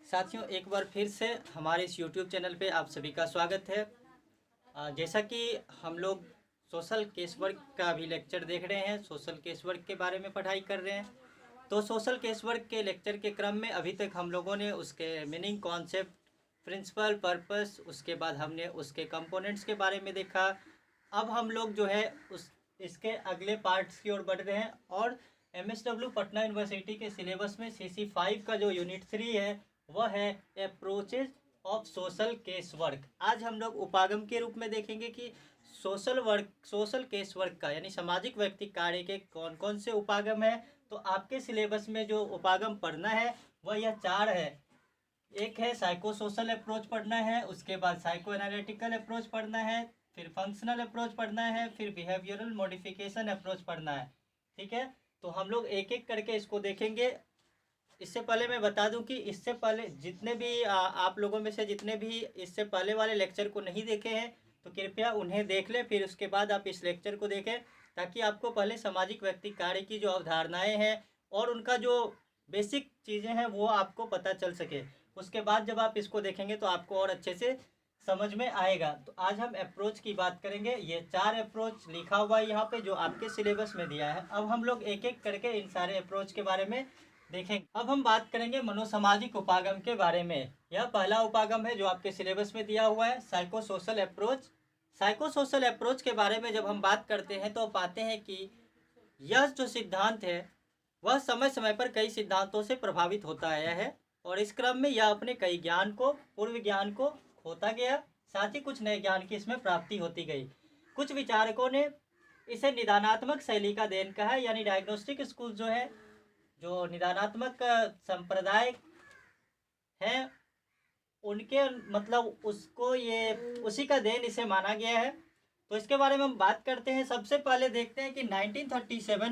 साथियों, एक बार फिर से हमारे इस YouTube चैनल पे आप सभी का स्वागत है। जैसा कि हम लोग सोशल केस वर्क का भी लेक्चर देख रहे हैं, सोशल केस वर्क के बारे में पढ़ाई कर रहे हैं। तो सोशल केस वर्क के लेक्चर के क्रम में अभी तक हम लोगों ने उसके मीनिंग, कॉन्सेप्ट, प्रिंसिपल, पर्पस, उसके बाद हमने उसके कंपोनेंट्स के बारे में देखा। अब हम लोग जो है इसके अगले पार्ट्स की ओर बढ़ रहे हैं और MSW पटना यूनिवर्सिटी के सिलेबस में CC5 का जो यूनिट 3 है वह है approaches of social case work. आज हम लोग उपागम के रूप में देखेंगे कि सोशल केस वर्क का यानी सामाजिक व्यक्ति कार्य के कौन कौन से उपागम है। तो आपके सिलेबस में जो उपागम पढ़ना है वह यह 4 है। एक है साइको सोशल अप्रोच पढ़ना है, उसके बाद साइको एनालिटिकल अप्रोच पढ़ना है, फिर फंक्शनल अप्रोच पढ़ना है, फिर बिहेवियरल मॉडिफिकेशन अप्रोच पढ़ना है। ठीक है, तो हम लोग एक एक करके इसको देखेंगे। इससे पहले मैं बता दूं कि इससे पहले जितने भी आप लोगों में से जितने भी इससे पहले वाले लेक्चर को नहीं देखे हैं तो कृपया उन्हें देख लें, फिर उसके बाद आप इस लेक्चर को देखें, ताकि आपको पहले सामाजिक व्यक्ति कार्य की जो अवधारणाएं हैं और उनका जो बेसिक चीज़ें हैं वो आपको पता चल सके। उसके बाद जब आप इसको देखेंगे तो आपको और अच्छे से समझ में आएगा। तो आज हम अप्रोच की बात करेंगे। ये 4 अप्रोच लिखा हुआ है यहाँ पे जो आपके सिलेबस में दिया है। अब हम लोग एक एक करके इन सारे अप्रोच के बारे में देखेंगे। अब हम बात करेंगे मनोसामाजिक उपागम के बारे में। यह पहला उपागम है जो आपके सिलेबस में दिया हुआ है, psycho social approach. Psycho social approach के बारे में जब हम बात करते हैं तो पाते हैं कि यह जो सिद्धांत है वह समय समय पर कई सिद्धांतों से प्रभावित होता आया है और इस क्रम में यह अपने कई ज्ञान को, पूर्व ज्ञान को खोता गया, साथ ही कुछ नए ज्ञान की इसमें प्राप्ति होती गई। कुछ विचारकों ने इसे निदानात्मक शैली का देन कहा है, यानी डायग्नोस्टिक स्कूल जो है, जो निदानात्मक संप्रदाय है, उनके मतलब उसको ये उसी का देन इसे माना गया है। तो इसके बारे में हम बात करते हैं। सबसे पहले देखते हैं कि 1937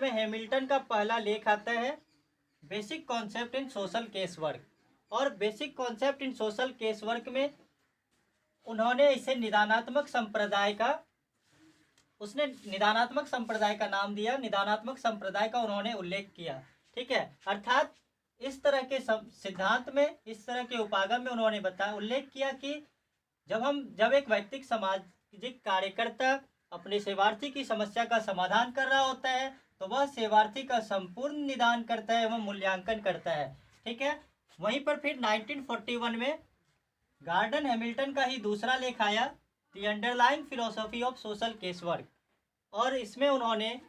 में हैमिल्टन का पहला लेख आता है, basic concept in social case work. और basic concept in social case work में उन्होंने इसे निदानात्मक संप्रदाय का नाम दिया, निदानात्मक संप्रदाय का उन्होंने उल्लेख किया। ठीक है, अर्थात इस तरह के सिद्धांत में, इस तरह के उपागम में उन्होंने उल्लेख किया कि जब एक व्यक्तिक सामाजिक कार्यकर्ता अपने सेवार्थी की समस्या का समाधान कर रहा होता है तो वह सेवार्थी का संपूर्ण निदान करता है एवं मूल्यांकन करता है। ठीक है, वहीं पर फिर 1941 में गार्डन हैमिल्टन का ही दूसरा लेख आया, the underlying philosophy of social case work. और इसमें उन्होंने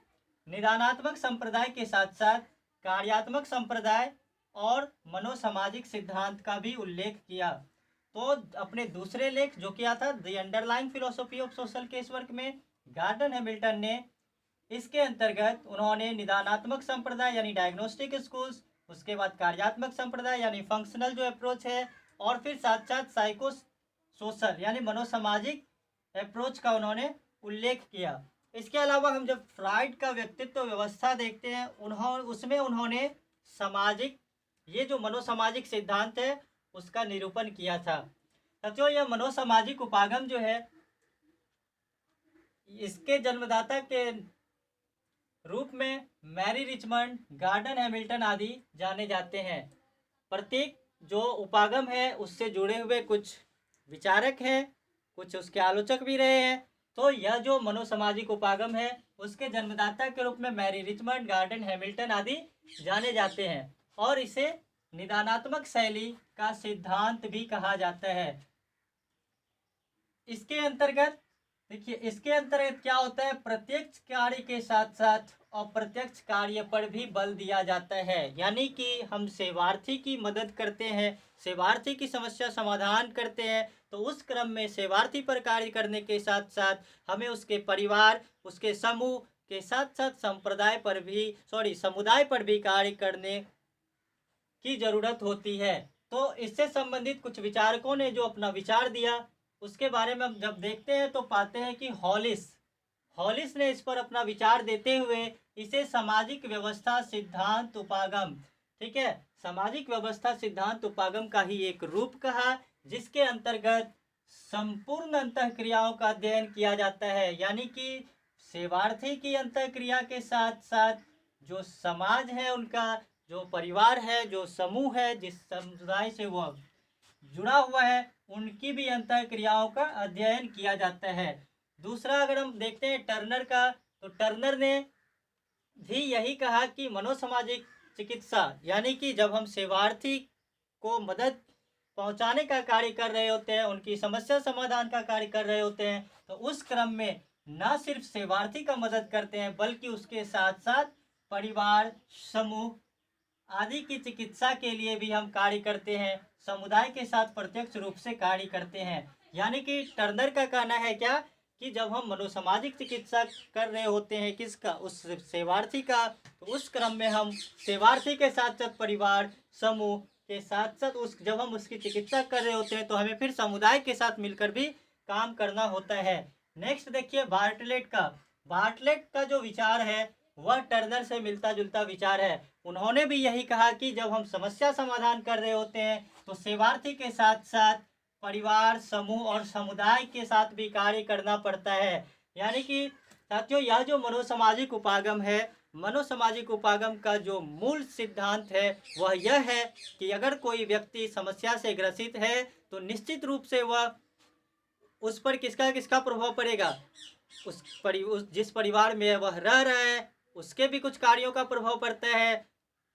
निदानात्मक संप्रदाय के साथ साथ कार्यात्मक संप्रदाय और मनोसामाजिक सिद्धांत का भी उल्लेख किया। तो अपने दूसरे लेख जो किया था the underlying philosophy of social case work में गार्डन हैमिल्टन ने, इसके अंतर्गत उन्होंने निदानात्मक संप्रदाय यानी डायग्नोस्टिक स्कूल्स, उसके बाद कार्यात्मक संप्रदाय यानी फंक्शनल जो अप्रोच है, और फिर साथ साथ साइको सोशल यानी मनोसामाजिक अप्रोच का उन्होंने उल्लेख किया। इसके अलावा हम जब फ्राइड का व्यक्तित्व व्यवस्था देखते हैं, उसमें उन्होंने सामाजिक, ये जो मनोसामाजिक सिद्धांत है उसका निरूपण किया था। साथियों, यह मनोसामाजिक उपागम जो है, इसके जन्मदाता के रूप में मैरी रिचमंड, गार्डन हैमिल्टन आदि जाने जाते हैं। प्रत्येक जो उपागम है उससे जुड़े हुए कुछ विचारक हैं, कुछ उसके आलोचक भी रहे हैं। तो यह जो मनोसामाजिक उपागम है उसके जन्मदाता के रूप में मैरी रिचमंड, गार्डन हैमिल्टन आदि जाने जाते हैं और इसे निदानात्मक शैली का सिद्धांत भी कहा जाता है। इसके अंतर्गत देखिए, इसके अंतर्गत क्या होता है, प्रत्यक्ष कार्य के साथ साथ अप्रत्यक्ष कार्य पर भी बल दिया जाता है। यानी कि हम सेवार्थी की मदद करते हैं, सेवार्थी की समस्या समाधान करते हैं, तो उस क्रम में सेवार्थी पर कार्य करने के साथ साथ हमें उसके परिवार, उसके समूह के साथ साथ समुदाय पर भी कार्य करने की जरूरत होती है। तो इससे संबंधित कुछ विचारकों ने जो अपना विचार दिया उसके बारे में हम जब देखते हैं तो पाते हैं कि हॉलिस ने इस पर अपना विचार देते हुए इसे सामाजिक व्यवस्था सिद्धांत उपागम, ठीक है, सामाजिक व्यवस्था सिद्धांत उपागम का ही एक रूप कहा, जिसके अंतर्गत संपूर्ण अंतःक्रियाओं का अध्ययन किया जाता है। यानी कि सेवार्थी की अंतःक्रिया के साथ साथ जो समाज है, उनका जो परिवार है, जो समूह है, जिस समुदाय से वह जुड़ा हुआ है, उनकी भी अंतः क्रियाओं का अध्ययन किया जाता है। दूसरा अगर हम देखते हैं टर्नर का, तो टर्नर ने भी यही कहा कि मनोसामाजिक चिकित्सा यानी कि जब हम सेवार्थी को मदद पहुंचाने का कार्य कर रहे होते हैं, उनकी समस्या समाधान का कार्य कर रहे होते हैं, तो उस क्रम में न सिर्फ सेवार्थी का मदद करते हैं बल्कि उसके साथ साथ परिवार, समूह आदि की चिकित्सा के लिए भी हम कार्य करते हैं, समुदाय के साथ प्रत्यक्ष रूप से कार्य करते हैं। यानी कि टर्नर का कहना है क्या कि जब हम मनोसामाजिक चिकित्सा कर रहे होते हैं किसका, उस सेवार्थी का, तो उस क्रम में हम सेवार्थी के साथ साथ परिवार, समूह के साथ साथ जब हम उसकी चिकित्सा कर रहे होते हैं तो हमें फिर समुदाय के साथ मिलकर भी काम करना होता है। नेक्स्ट देखिए बार्टलेट का। बार्टलेट का जो विचार है वह टर्नर से मिलता जुलता विचार है। उन्होंने भी यही कहा कि जब हम समस्या समाधान कर रहे होते हैं तो सेवार्थी के साथ साथ परिवार, समूह और समुदाय के साथ भी कार्य करना पड़ता है। यानी कि साथियों, यह जो मनोसामाजिक उपागम है, मनोसामाजिक उपागम का जो मूल सिद्धांत है वह यह है कि अगर कोई व्यक्ति समस्या से ग्रसित है तो निश्चित रूप से वह उस पर किसका किसका प्रभाव पड़ेगा, उस जिस परिवार में वह रह रहा है उसके भी कुछ कार्यों का प्रभाव पड़ता है,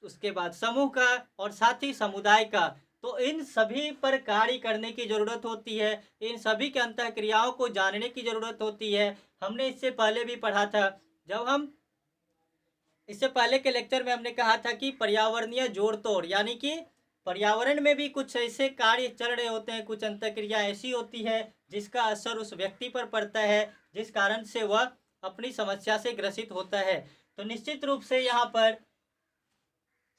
उसके बाद समूह का और साथ ही समुदाय का। तो इन सभी पर कार्य करने की ज़रूरत होती है, इन सभी के अंतः क्रियाओं को जानने की ज़रूरत होती है। हमने इससे पहले भी पढ़ा था, जब हम इससे पहले के लेक्चर में हमने कहा था कि पर्यावरणीय जोड़ तोड़, यानी कि पर्यावरण में भी कुछ ऐसे कार्य चल रहे होते हैं, कुछ अंतःक्रिया ऐसी होती है जिसका असर उस व्यक्ति पर पड़ता है, जिस कारण से वह अपनी समस्या से ग्रसित होता है। तो निश्चित रूप से यहाँ पर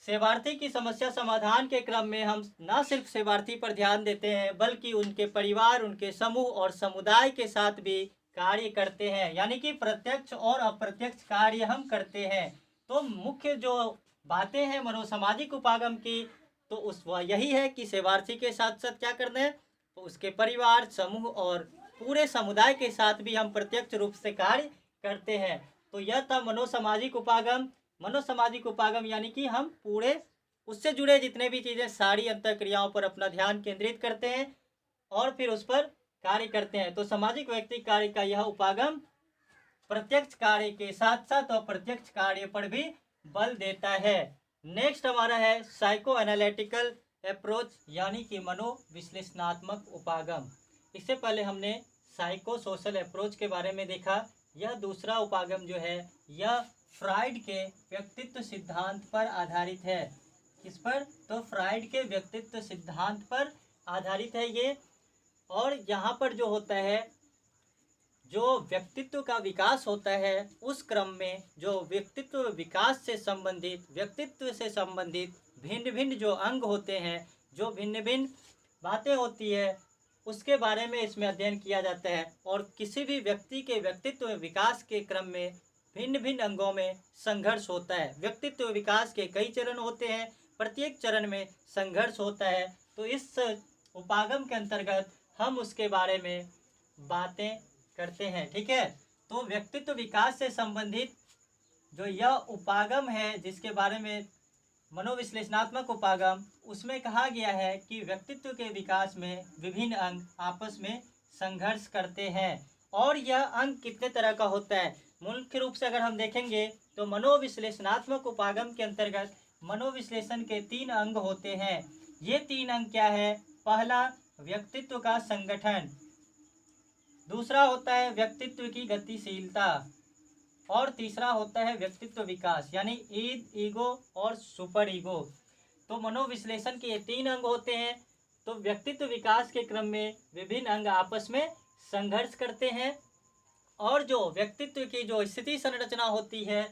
सेवार्थी की समस्या समाधान के क्रम में हम न सिर्फ सेवार्थी पर ध्यान देते हैं बल्कि उनके परिवार, उनके समूह और समुदाय के साथ भी कार्य करते हैं। यानी कि प्रत्यक्ष और अप्रत्यक्ष कार्य हम करते हैं। तो मुख्य जो बातें हैं मनोसामाजिक उपागम की, तो उस वह यही है कि सेवार्थी के साथ साथ क्या करना है, तो उसके परिवार, समूह और पूरे समुदाय के साथ भी हम प्रत्यक्ष रूप से कार्य करते हैं। तो यह था मनोसामाजिक उपागम। मनोसामाजिक उपागम यानी कि हम पूरे उससे जुड़े जितने भी चीज़ें, सारी अंतःक्रियाओं पर अपना ध्यान केंद्रित करते हैं और फिर उस पर कार्य करते हैं। तो सामाजिक व्यक्ति कार्य का यह उपागम प्रत्यक्ष कार्य के साथ साथ अप्रत्यक्ष कार्य पर भी बल देता है। नेक्स्ट हमारा है साइको एनालिटिकल अप्रोच यानी कि मनोविश्लेषणात्मक उपागम। इससे पहले हमने साइको सोशल अप्रोच के बारे में देखा। यह दूसरा उपागम जो है यह फ्राइड के व्यक्तित्व सिद्धांत पर आधारित है। किस पर? तो फ्राइड के व्यक्तित्व सिद्धांत पर आधारित है ये। और यहाँ पर जो होता है, जो व्यक्तित्व का विकास होता है उस क्रम में जो व्यक्तित्व विकास से संबंधित, व्यक्तित्व से संबंधित भिन्न भिन्न जो अंग होते हैं, जो भिन्न भिन्न बातें होती है, उसके बारे में इसमें अध्ययन किया जाता है। और किसी भी व्यक्ति के व्यक्तित्व विकास के क्रम में भिन्न भिन्न अंगों में संघर्ष होता है। व्यक्तित्व विकास के कई चरण होते हैं, प्रत्येक चरण में संघर्ष होता है। तो इस उपागम के अंतर्गत हम उसके बारे में बातें करते हैं। ठीक है, तो व्यक्तित्व विकास से संबंधित जो यह उपागम है जिसके बारे में मनोविश्लेषणात्मक उपागम, उसमें कहा गया है कि व्यक्तित्व के विकास में विभिन्न अंग आपस में संघर्ष करते हैं। और यह अंग कितने तरह का होता है? मुख्य रूप से अगर हम देखेंगे तो मनोविश्लेषणात्मक उपागम के अंतर्गत मनोविश्लेषण के 3 अंग होते हैं। ये 3 अंग क्या है? पहला, व्यक्तित्व का संगठन। दूसरा होता है व्यक्तित्व की गतिशीलता। और तीसरा होता है व्यक्तित्व विकास, यानी ईगो और सुपर ईगो। तो मनोविश्लेषण के ये 3 अंग होते हैं। तो व्यक्तित्व विकास के क्रम में विभिन्न अंग आपस में संघर्ष करते हैं। और जो व्यक्तित्व की जो स्थिति संरचना होती है,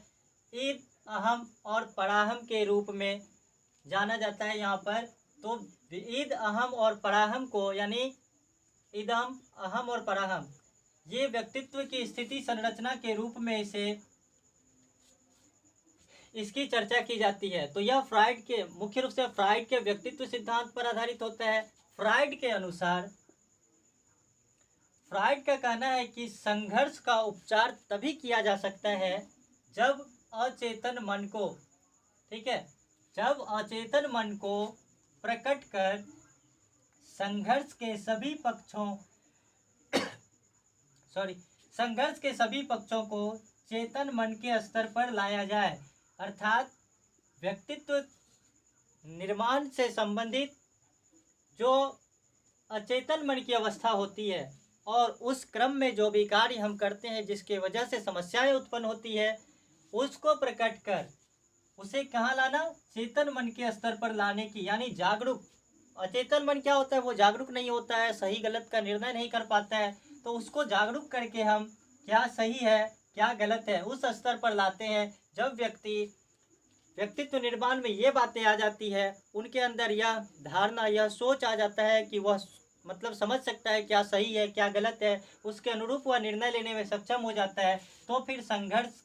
ईद, अहम और पराहम के रूप में जाना जाता है यहाँ पर। तो ईद, अहम और पराहम को, यानी इदम, अहम और पराहम, ये व्यक्तित्व की स्थिति संरचना के रूप में इसकी चर्चा की जाती है। तो यह फ्राइड के, मुख्य रूप से फ्राइड के व्यक्तित्व सिद्धांत पर आधारित होता है। फ्राइड के अनुसार, फ्राइड का कहना है कि संघर्ष का उपचार तभी किया जा सकता है जब अचेतन मन को, ठीक है, जब अचेतन मन को प्रकट कर संघर्ष के सभी पक्षों संघर्ष के सभी पक्षों को चेतन मन के स्तर पर लाया जाए, अर्थात व्यक्तित्व निर्माण से संबंधित जो अचेतन मन की अवस्था होती है और उस क्रम में जो भी कार्य हम करते हैं जिसके वजह से समस्याएं उत्पन्न होती है, उसको प्रकट कर उसे कहाँ लाना, चेतन मन के स्तर पर लाने की, यानी जागरूक। अचेतन मन क्या होता है, वो जागरूक नहीं होता है, सही गलत का निर्णय नहीं कर पाता है, तो उसको जागरूक करके हम क्या सही है क्या गलत है उस स्तर पर लाते हैं। जब व्यक्तित्व निर्माण में ये बातें आ जाती है, उनके अंदर यह धारणा यह सोच आ जाता है कि वह मतलब समझ सकता है क्या सही है क्या गलत है, उसके अनुरूप वह निर्णय लेने में सक्षम हो जाता है, तो फिर संघर्ष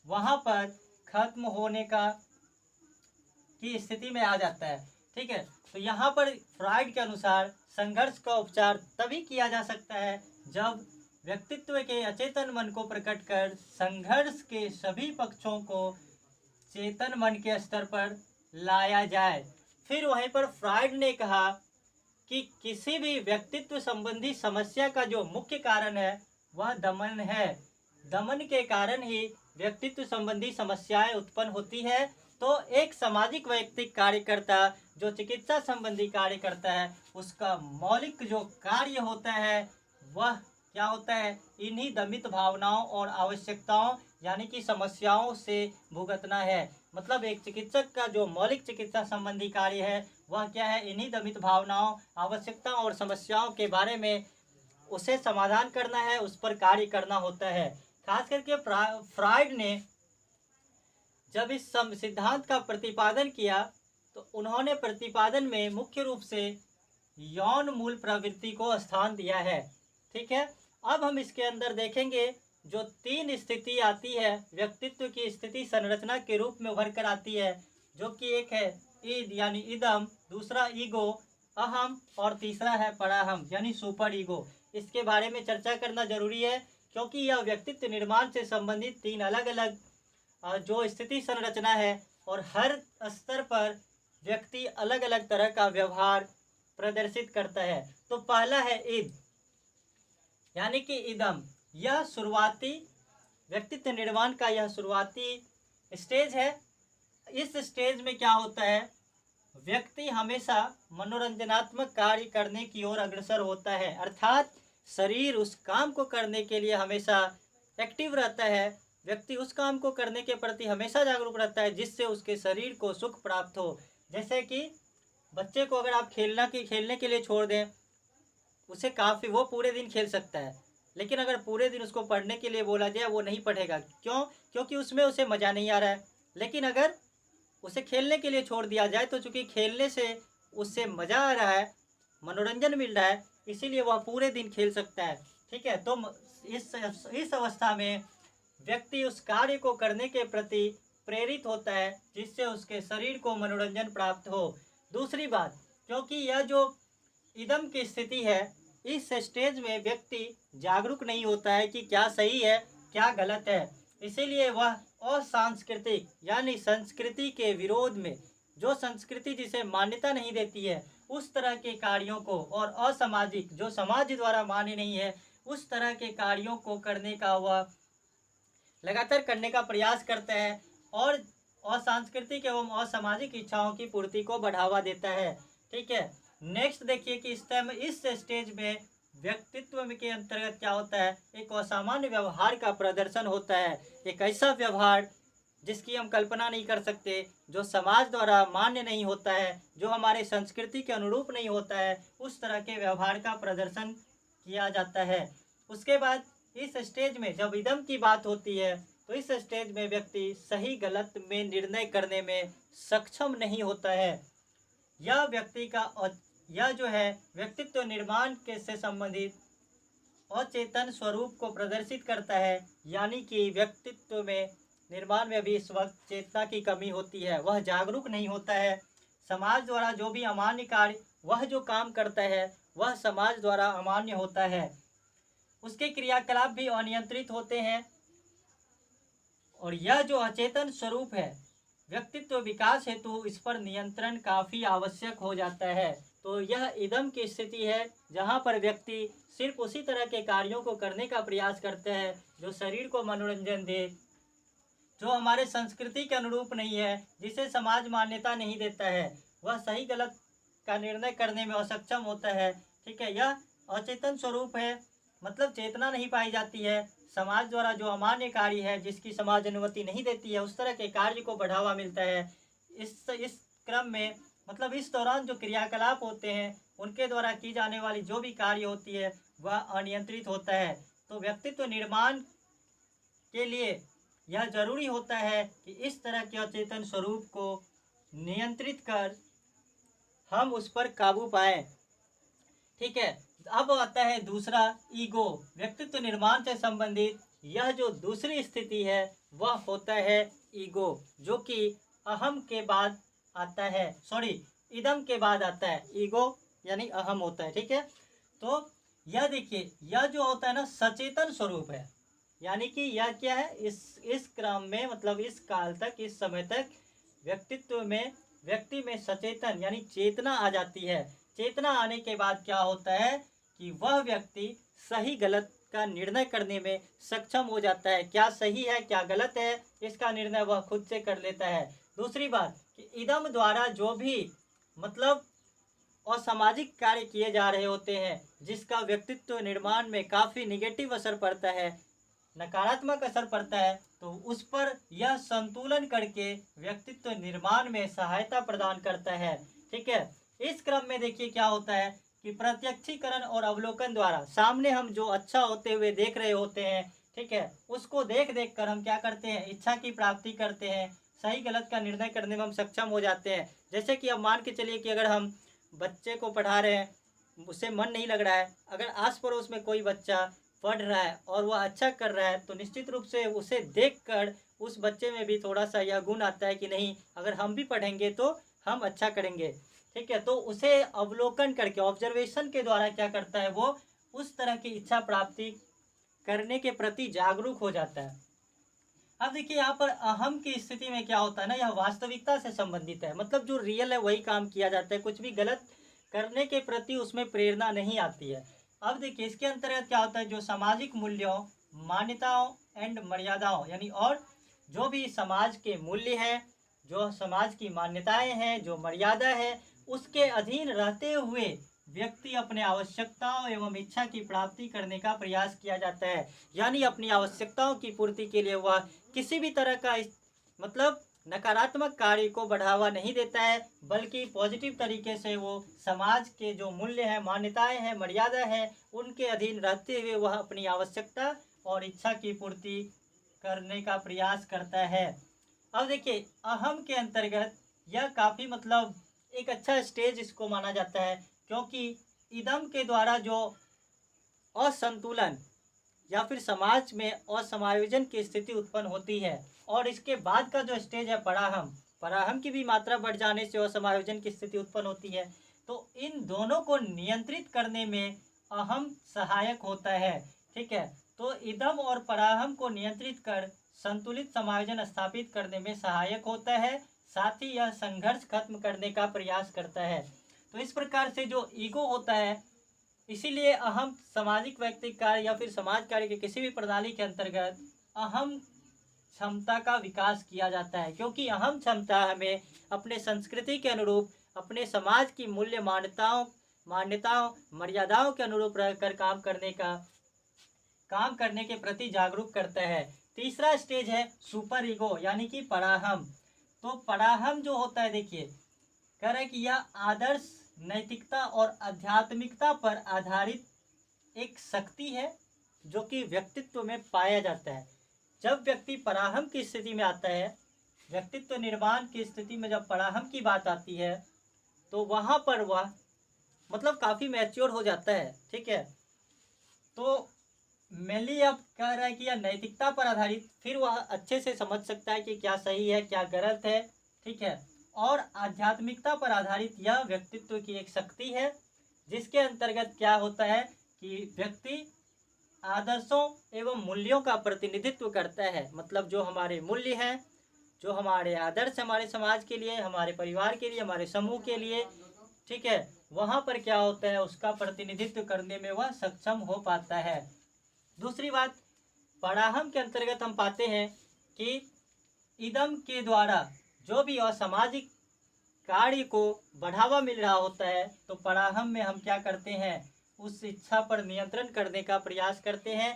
वहाँ पर खत्म होने की स्थिति में आ जाता है। ठीक है, तो यहाँ पर फ्राइड के अनुसार संघर्ष का उपचार तभी किया जा सकता है जब व्यक्तित्व के अचेतन मन को प्रकट कर संघर्ष के सभी पक्षों को चेतन मन के स्तर पर लाया जाए। फिर वहीं पर फ्राइड ने कहा कि किसी भी व्यक्तित्व संबंधी समस्या का जो मुख्य कारण है वह दमन है। दमन के कारण ही व्यक्तित्व संबंधी समस्याएं उत्पन्न होती है। तो एक सामाजिक वैयक्तिक कार्यकर्ता जो चिकित्सा संबंधी कार्य करता है, उसका मौलिक जो कार्य होता है वह क्या होता है, इन्हीं दमित भावनाओं और आवश्यकताओं यानी कि समस्याओं से भुगतना है। मतलब एक चिकित्सक का जो मौलिक चिकित्सा संबंधी कार्य है वह क्या है, इन्हीं दमित भावनाओं आवश्यकताओं और समस्याओं के बारे में उसे समाधान करना है, उस पर कार्य करना होता है। खास करके फ्राइड ने जब इस सिद्धांत का प्रतिपादन किया तो उन्होंने प्रतिपादन में मुख्य रूप से यौन मूल प्रवृत्ति को स्थान दिया है। ठीक है, अब हम इसके अंदर देखेंगे जो तीन स्थिति आती है व्यक्तित्व की स्थिति संरचना के रूप में उभर कर आती है, जो कि एक है ईद यानी इदम, दूसरा ईगो अहम और तीसरा है पराहम यानी सुपर ईगो। इसके बारे में चर्चा करना जरूरी है क्योंकि यह व्यक्तित्व निर्माण से संबंधित तीन अलग अलग जो स्थिति संरचना है और हर स्तर पर व्यक्ति अलग अलग तरह का व्यवहार प्रदर्शित करता है। तो पहला है ईद यानी कि इदम, यह शुरुआती व्यक्तित्व निर्माण का यह शुरुआती स्टेज है। इस स्टेज में क्या होता है, व्यक्ति हमेशा मनोरंजनात्मक कार्य करने की ओर अग्रसर होता है, अर्थात शरीर उस काम को करने के लिए हमेशा एक्टिव रहता है। व्यक्ति उस काम को करने के प्रति हमेशा जागरूक रहता है जिससे उसके शरीर को सुख प्राप्त हो। जैसे कि बच्चे को अगर आप खेलने के लिए छोड़ दें, उसे काफ़ी वो पूरे दिन खेल सकता है, लेकिन अगर पूरे दिन उसको पढ़ने के लिए बोला जाए वो नहीं पढ़ेगा। क्यों? क्योंकि उसमें उसे मज़ा नहीं आ रहा है। लेकिन अगर उसे खेलने के लिए छोड़ दिया जाए तो चूँकि खेलने से उससे मज़ा आ रहा है, मनोरंजन मिल रहा है, इसीलिए वह पूरे दिन खेल सकता है। ठीक है, तो इस अवस्था में व्यक्ति उस कार्य को करने के प्रति प्रेरित होता है जिससे उसके शरीर को मनोरंजन प्राप्त हो। दूसरी बात, क्योंकि यह जो इदम की स्थिति है, इस स्टेज में व्यक्ति जागरूक नहीं होता है कि क्या सही है क्या गलत है, इसीलिए वह असांस्कृतिक यानी संस्कृति के विरोध में, जो संस्कृति जिसे मान्यता नहीं देती है उस तरह के कार्यों को, और असामाजिक जो समाज द्वारा मान्य नहीं है उस तरह के कार्यों को करने का वह लगातार करने का प्रयास करता है और असांस्कृतिक एवं असामाजिक इच्छाओं की पूर्ति को बढ़ावा देता है। ठीक है, नेक्स्ट देखिए कि इस स्टेज में व्यक्तित्व के अंतर्गत क्या होता है, एक असामान्य व्यवहार का प्रदर्शन होता है। एक ऐसा व्यवहार जिसकी हम कल्पना नहीं कर सकते, जो समाज द्वारा मान्य नहीं होता है, जो हमारे संस्कृति के अनुरूप नहीं होता है, उस तरह के व्यवहार का प्रदर्शन किया जाता है। उसके बाद इस स्टेज में जब इदम की बात होती है तो इस स्टेज में व्यक्ति सही गलत में निर्णय करने में सक्षम नहीं होता है। यह व्यक्ति का यह जो है व्यक्तित्व निर्माण के से संबंधित अचेतन स्वरूप को प्रदर्शित करता है, यानी कि व्यक्तित्व में निर्माण में भी इस वक्त चेतना की कमी होती है, वह जागरूक नहीं होता है। समाज द्वारा जो भी अमान्य कार्य वह जो काम करता है वह समाज द्वारा अमान्य होता है, उसके क्रियाकलाप भी अनियंत्रित होते हैं। और यह जो अचेतन स्वरूप है व्यक्तित्व विकास हेतु इस पर नियंत्रण काफ़ी आवश्यक हो जाता है। तो यह इदम की स्थिति है जहाँ पर व्यक्ति सिर्फ उसी तरह के कार्यों को करने का प्रयास करता है जो शरीर को मनोरंजन दे, जो हमारे संस्कृति के अनुरूप नहीं है, जिसे समाज मान्यता नहीं देता है। वह सही गलत का निर्णय करने में असक्षम होता है। ठीक है, यह अचेतन स्वरूप है, मतलब चेतना नहीं पाई जाती है। समाज द्वारा जो अमान्य कार्य है, जिसकी समाज अनुमति नहीं देती है, उस तरह के कार्य को बढ़ावा मिलता है। इस क्रम में, मतलब इस दौरान जो क्रियाकलाप होते हैं, उनके द्वारा की जाने वाली जो भी कार्य होती है वह अनियंत्रित होता है। तो व्यक्तित्व निर्माण के लिए यह जरूरी होता है कि इस तरह के अचेतन स्वरूप को नियंत्रित कर हम उस पर काबू पाएं। ठीक है, अब आता है दूसरा, ईगो। व्यक्तित्व निर्माण से संबंधित यह जो दूसरी स्थिति है वह होता है ईगो, जो कि अहम के बाद आता है, सॉरी, इदम के बाद आता है। ईगो यानी अहम होता है। ठीक है, तो यह देखिए, यह जो होता है ना, सचेतन स्वरूप है। यानी कि यह क्या है, इस क्रम में, मतलब इस काल तक, इस समय तक व्यक्ति में सचेतन यानी चेतना आ जाती है। चेतना आने के बाद क्या होता है कि वह व्यक्ति सही गलत का निर्णय करने में सक्षम हो जाता है। क्या सही है क्या गलत है, इसका निर्णय वह खुद से कर लेता है। दूसरी बात कि इदम द्वारा जो भी, मतलब असामाजिक कार्य किए जा रहे होते हैं, जिसका व्यक्तित्व निर्माण में काफ़ी निगेटिव असर पड़ता है, नकारात्मक असर पड़ता है, तो उस पर यह संतुलन करके व्यक्तित्व निर्माण में सहायता प्रदान करता है। ठीक है, इस क्रम में देखिए क्या होता है कि प्रत्यक्षीकरण और अवलोकन द्वारा सामने हम जो अच्छा होते हुए देख रहे होते हैं, ठीक है, उसको देख देख कर हम क्या करते हैं, इच्छा की प्राप्ति करते हैं। सही गलत का निर्णय करने में हम सक्षम हो जाते हैं। जैसे कि अब मान के चलिए कि अगर हम बच्चे को पढ़ा रहे हैं, उससे मन नहीं लग रहा है, अगर आस पड़ोस में कोई बच्चा पढ़ रहा है और वह अच्छा कर रहा है, तो निश्चित रूप से उसे देखकर उस बच्चे में भी थोड़ा सा यह गुण आता है कि नहीं, अगर हम भी पढ़ेंगे तो हम अच्छा करेंगे। ठीक है, तो उसे अवलोकन करके, ऑब्जर्वेशन के द्वारा क्या करता है, वो उस तरह की इच्छा प्राप्ति करने के प्रति जागरूक हो जाता है। अब देखिए यहाँ पर अहम की स्थिति में क्या होता है ना, यह वास्तविकता से संबंधित है, मतलब जो रियल है वही काम किया जाता है, कुछ भी गलत करने के प्रति उसमें प्रेरणा नहीं आती है। अब देखिए इसके अंतर्गत क्या होता है, जो सामाजिक मूल्यों, मान्यताओं एंड मर्यादाओं, यानी और जो भी समाज के मूल्य हैं, जो समाज की मान्यताएं हैं, जो मर्यादा है, उसके अधीन रहते हुए व्यक्ति अपने आवश्यकताओं एवं इच्छा की प्राप्ति करने का प्रयास किया जाता है। यानी अपनी आवश्यकताओं की पूर्ति के लिए वह किसी भी तरह का मतलब नकारात्मक कार्य को बढ़ावा नहीं देता है, बल्कि पॉजिटिव तरीके से वो समाज के जो मूल्य हैं, मान्यताएं हैं, मर्यादा है, उनके अधीन रहते हुए वह अपनी आवश्यकता और इच्छा की पूर्ति करने का प्रयास करता है। अब देखिए अहम के अंतर्गत यह काफ़ी, मतलब एक अच्छा स्टेज इसको माना जाता है, क्योंकि इदम के द्वारा जो असंतुलन या फिर समाज में असमायोजन की स्थिति उत्पन्न होती है, और इसके बाद का जो स्टेज है पराहम की भी मात्रा बढ़ जाने से असमायोजन की स्थिति उत्पन्न होती है। तो इन दोनों को नियंत्रित करने में अहम सहायक होता है। ठीक है, तो इदम और पराहम को नियंत्रित कर संतुलित समायोजन स्थापित करने में सहायक होता है, साथ ही यह संघर्ष खत्म करने का प्रयास करता है। तो इस प्रकार से जो ईगो होता है, इसीलिए अहम सामाजिक व्यक्तिक कार्य या फिर समाज कार्य के किसी भी प्रणाली के अंतर्गत अहम क्षमता का विकास किया जाता है, क्योंकि अहम क्षमता हमें अपने संस्कृति के अनुरूप, अपने समाज की मूल्य मान्यताओं मर्यादाओं के अनुरूप रहकर काम करने के प्रति जागरूक करता है। तीसरा स्टेज है सुपर ईगो, यानी कि पराहम। तो पराहम जो होता है, देखिए कह रहा है कि यह आदर्श, नैतिकता और आध्यात्मिकता पर आधारित एक शक्ति है जो कि व्यक्तित्व में पाया जाता है। जब व्यक्ति पराहम की स्थिति में आता है, व्यक्तित्व निर्माण की स्थिति में जब पराहम की बात आती है, तो वहाँ पर वह मतलब काफ़ी मैच्योर हो जाता है। ठीक है, तो मेनली अब कह रहा है कि यह नैतिकता पर आधारित, फिर वह अच्छे से समझ सकता है कि क्या सही है क्या गलत है। ठीक है, और आध्यात्मिकता पर आधारित यह व्यक्तित्व की एक शक्ति है, जिसके अंतर्गत क्या होता है कि व्यक्ति आदर्शों एवं मूल्यों का प्रतिनिधित्व करता है। मतलब जो हमारे मूल्य हैं, जो हमारे आदर्श हमारे समाज के लिए, हमारे परिवार के लिए, हमारे समूह के लिए, ठीक है, वहाँ पर क्या होता है, उसका प्रतिनिधित्व करने में वह सक्षम हो पाता है। दूसरी बात, पराहम के अंतर्गत हम पाते हैं कि इदम के द्वारा जो भी असामाजिक कार्य को बढ़ावा मिल रहा होता है, तो पराहम में हम क्या करते हैं, उस इच्छा पर नियंत्रण करने का प्रयास करते हैं,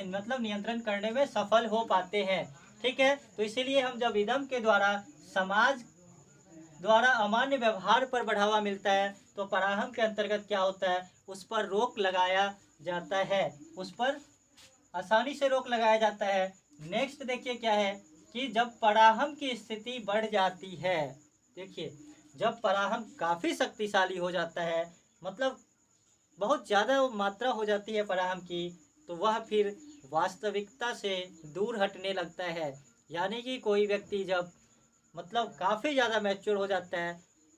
मतलब नियंत्रण करने में सफल हो पाते हैं। ठीक है, तो इसीलिए हम जब इदम के द्वारा समाज द्वारा अमान्य व्यवहार पर बढ़ावा मिलता है, तो पराहम के अंतर्गत क्या होता है, उस पर रोक लगाया जाता है, उस पर आसानी से रोक लगाया जाता है। नेक्स्ट देखिए क्या है कि जब पराहम की स्थिति बढ़ जाती है, देखिए जब पराहम काफ़ी शक्तिशाली हो जाता है, मतलब बहुत ज़्यादा मात्रा हो जाती है पराहम की, तो वह फिर वास्तविकता से दूर हटने लगता है। यानी कि कोई व्यक्ति जब मतलब काफ़ी ज़्यादा मैच्योर हो जाता है,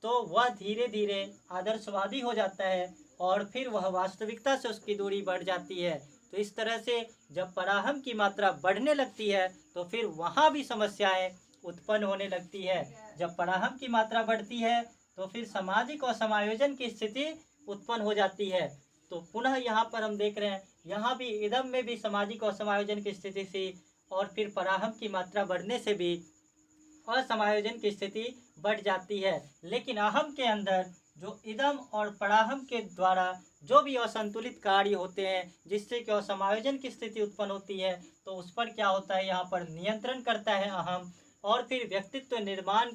तो वह धीरे धीरे आदर्शवादी हो जाता है और फिर वह वास्तविकता से उसकी दूरी बढ़ जाती है। तो इस तरह से जब पराहम की मात्रा बढ़ने लगती है, तो फिर वहाँ भी समस्याएं उत्पन्न होने लगती है। जब पराहम की मात्रा बढ़ती है, तो फिर सामाजिक असमायोजन की स्थिति उत्पन्न हो जाती है। तो पुनः यहाँ पर हम देख रहे हैं, यहाँ भी इदम में भी सामाजिक असमायोजन की स्थिति थी, और फिर पराहम की मात्रा बढ़ने से भी असमायोजन की स्थिति बढ़ जाती है। लेकिन अहम के अंदर जो इदम और पराहम के द्वारा जो भी असंतुलित कार्य होते हैं, जिससे कि असमायोजन की स्थिति उत्पन्न होती है, तो उस पर क्या होता है, यहाँ पर नियंत्रण करता है अहम, और फिर व्यक्तित्व निर्माण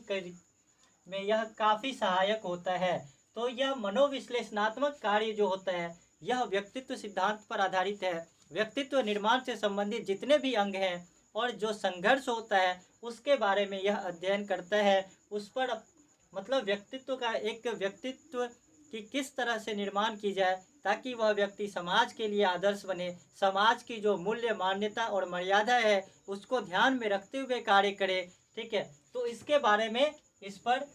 में यह काफ़ी सहायक होता है। तो यह मनोविश्लेषणात्मक कार्य जो होता है, यह व्यक्तित्व सिद्धांत पर आधारित है। व्यक्तित्व निर्माण से संबंधित जितने भी अंग हैं और जो संघर्ष होता है, उसके बारे में यह अध्ययन करता है। उस पर मतलब व्यक्तित्व का एक व्यक्तित्व की किस तरह से निर्माण की जाए, ताकि वह व्यक्ति समाज के लिए आदर्श बने, समाज की जो मूल्य मान्यता और मर्यादा है उसको ध्यान में रखते हुए कार्य करे। ठीक है, तो इसके बारे में इस पर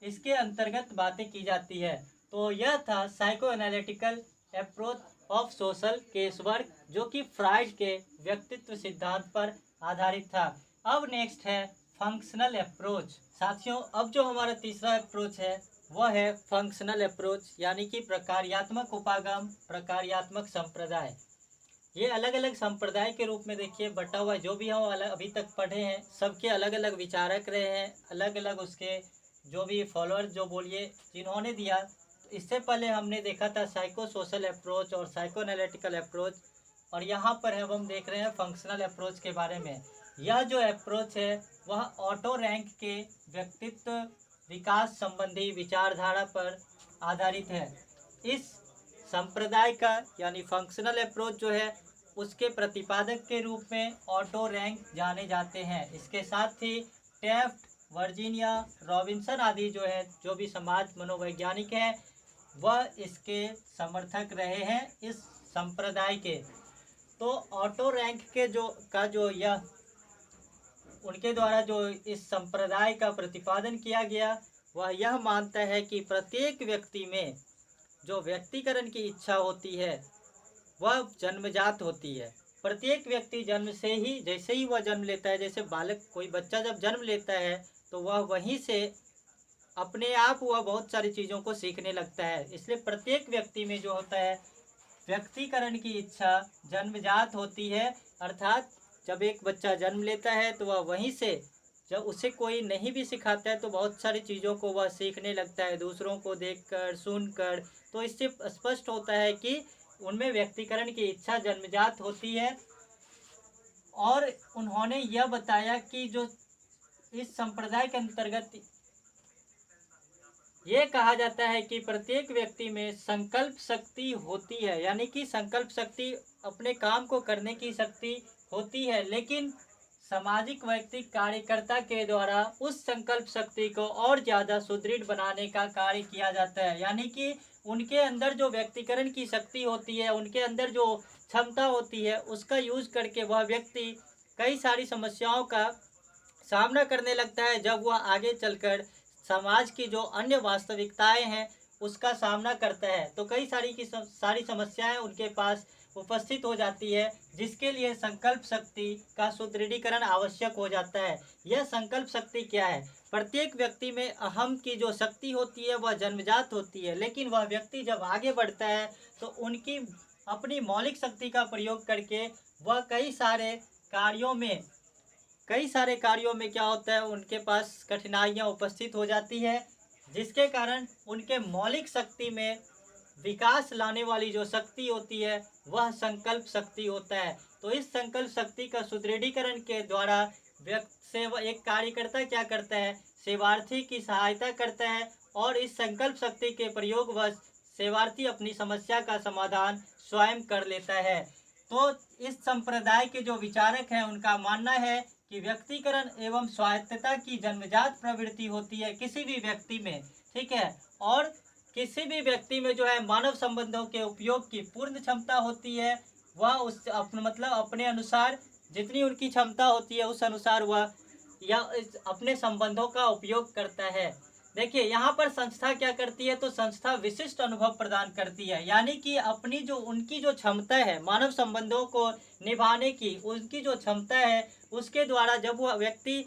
इसके अंतर्गत बातें की जाती है। तो यह था psycho analytical approach of social case work, जो कि फ्राइड के व्यक्तित्व सिद्धांत पर आधारित था। अब नेक्स्ट है फंक्शनल अप्रोच। साथियों, अब जो हमारा तीसरा अप्रोच है वह है फंक्शनल अप्रोच, यानी कि प्रकार्यात्मक उपागम, प्रकार्यात्मक संप्रदाय। ये अलग अलग संप्रदाय के रूप में देखिए बटा हुआ, जो भी हम अभी तक पढ़े हैं सबके अलग अलग विचारक रहे हैं, अलग अलग उसके जो भी फॉलोअर जो बोलिए जिन्होंने दिया। तो इससे पहले हमने देखा था साइको सोशल अप्रोच और साइको एनालिटिकल अप्रोच, और यहाँ पर हम देख रहे हैं फंक्शनल अप्रोच के बारे में। यह जो अप्रोच है वह ऑटो रैंक के व्यक्तित्व विकास संबंधी विचारधारा पर आधारित है। इस संप्रदाय का यानी फंक्शनल अप्रोच जो है उसके प्रतिपादक के रूप में ऑटो रैंक जाने जाते हैं। इसके साथ ही टेफ्ट, वर्जीनिया, रॉबिन्सन आदि जो है, जो भी समाज मनोवैज्ञानिक हैं, वह इसके समर्थक रहे हैं इस संप्रदाय के। तो ऑटो रैंक के जो यह उनके द्वारा जो इस संप्रदाय का प्रतिपादन किया गया, वह यह मानता है कि प्रत्येक व्यक्ति में जो व्यक्तिकरण की इच्छा होती है वह जन्मजात होती है। प्रत्येक व्यक्ति जन्म से ही, जैसे ही वह जन्म लेता है, जैसे बालक कोई बच्चा जब जन्म लेता है तो वह वहीं से अपने आप वह बहुत सारी चीज़ों को सीखने लगता है। इसलिए प्रत्येक व्यक्ति में जो होता है व्यक्तिकरण की इच्छा जन्मजात होती है। अर्थात जब एक बच्चा जन्म लेता है तो वह वहीं से, जब उसे कोई नहीं भी सिखाता है तो बहुत सारी चीज़ों को वह सीखने लगता है, दूसरों को देखकर, सुनकर। तो इससे स्पष्ट होता है कि उनमें व्यक्तिकरण की इच्छा जन्मजात होती है। और उन्होंने यह बताया कि जो इस संप्रदाय के अंतर्गत ये कहा जाता है कि प्रत्येक व्यक्ति में संकल्प शक्ति होती है, यानी कि संकल्प शक्ति, अपने काम को करने की शक्ति होती है, लेकिन सामाजिक व्यक्ति कार्यकर्ता के द्वारा उस संकल्प शक्ति को और ज़्यादा सुदृढ़ बनाने का कार्य किया जाता है। यानी कि उनके अंदर जो व्यक्तिकरण की शक्ति होती है, उनके अंदर जो क्षमता होती है, उसका यूज करके वह व्यक्ति कई सारी समस्याओं का सामना करने लगता है। जब वह आगे चलकर समाज की जो अन्य वास्तविकताएं हैं उसका सामना करता है, तो कई सारी समस्याएं उनके पास उपस्थित हो जाती है, जिसके लिए संकल्प शक्ति का सुदृढ़ीकरण आवश्यक हो जाता है। यह संकल्प शक्ति क्या है? प्रत्येक व्यक्ति में अहम की जो शक्ति होती है वह जन्मजात होती है, लेकिन वह व्यक्ति जब आगे बढ़ता है तो उनकी अपनी मौलिक शक्ति का प्रयोग करके वह कई सारे कार्यों में क्या होता है, उनके पास कठिनाइयाँ उपस्थित हो जाती है, जिसके कारण उनके मौलिक शक्ति में विकास लाने वाली जो शक्ति होती है वह संकल्प शक्ति होता है। तो इस संकल्प शक्ति का सुदृढ़ीकरण के द्वारा एक कार्यकर्ता क्या करता है, सेवार्थी की सहायता करता है, और इस संकल्प शक्ति के प्रयोगवश सेवार्थी अपनी समस्या का समाधान स्वयं कर लेता है। तो इस संप्रदाय के जो विचारक हैं उनका मानना है कि व्यक्तिकरण एवं स्वायत्तता की जन्मजात प्रवृत्ति होती है किसी भी व्यक्ति में, ठीक है, और किसी भी व्यक्ति में जो है मानव संबंधों के उपयोग की पूर्ण क्षमता होती है। वह उस अपने अनुसार जितनी उनकी क्षमता होती है उस अनुसार वह या अपने संबंधों का उपयोग करता है। देखिए यहाँ पर संस्था क्या करती है, तो संस्था विशिष्ट अनुभव प्रदान करती है, यानी कि उनकी जो क्षमता है मानव संबंधों को निभाने की, उनकी जो क्षमता है उसके द्वारा जब वह व्यक्ति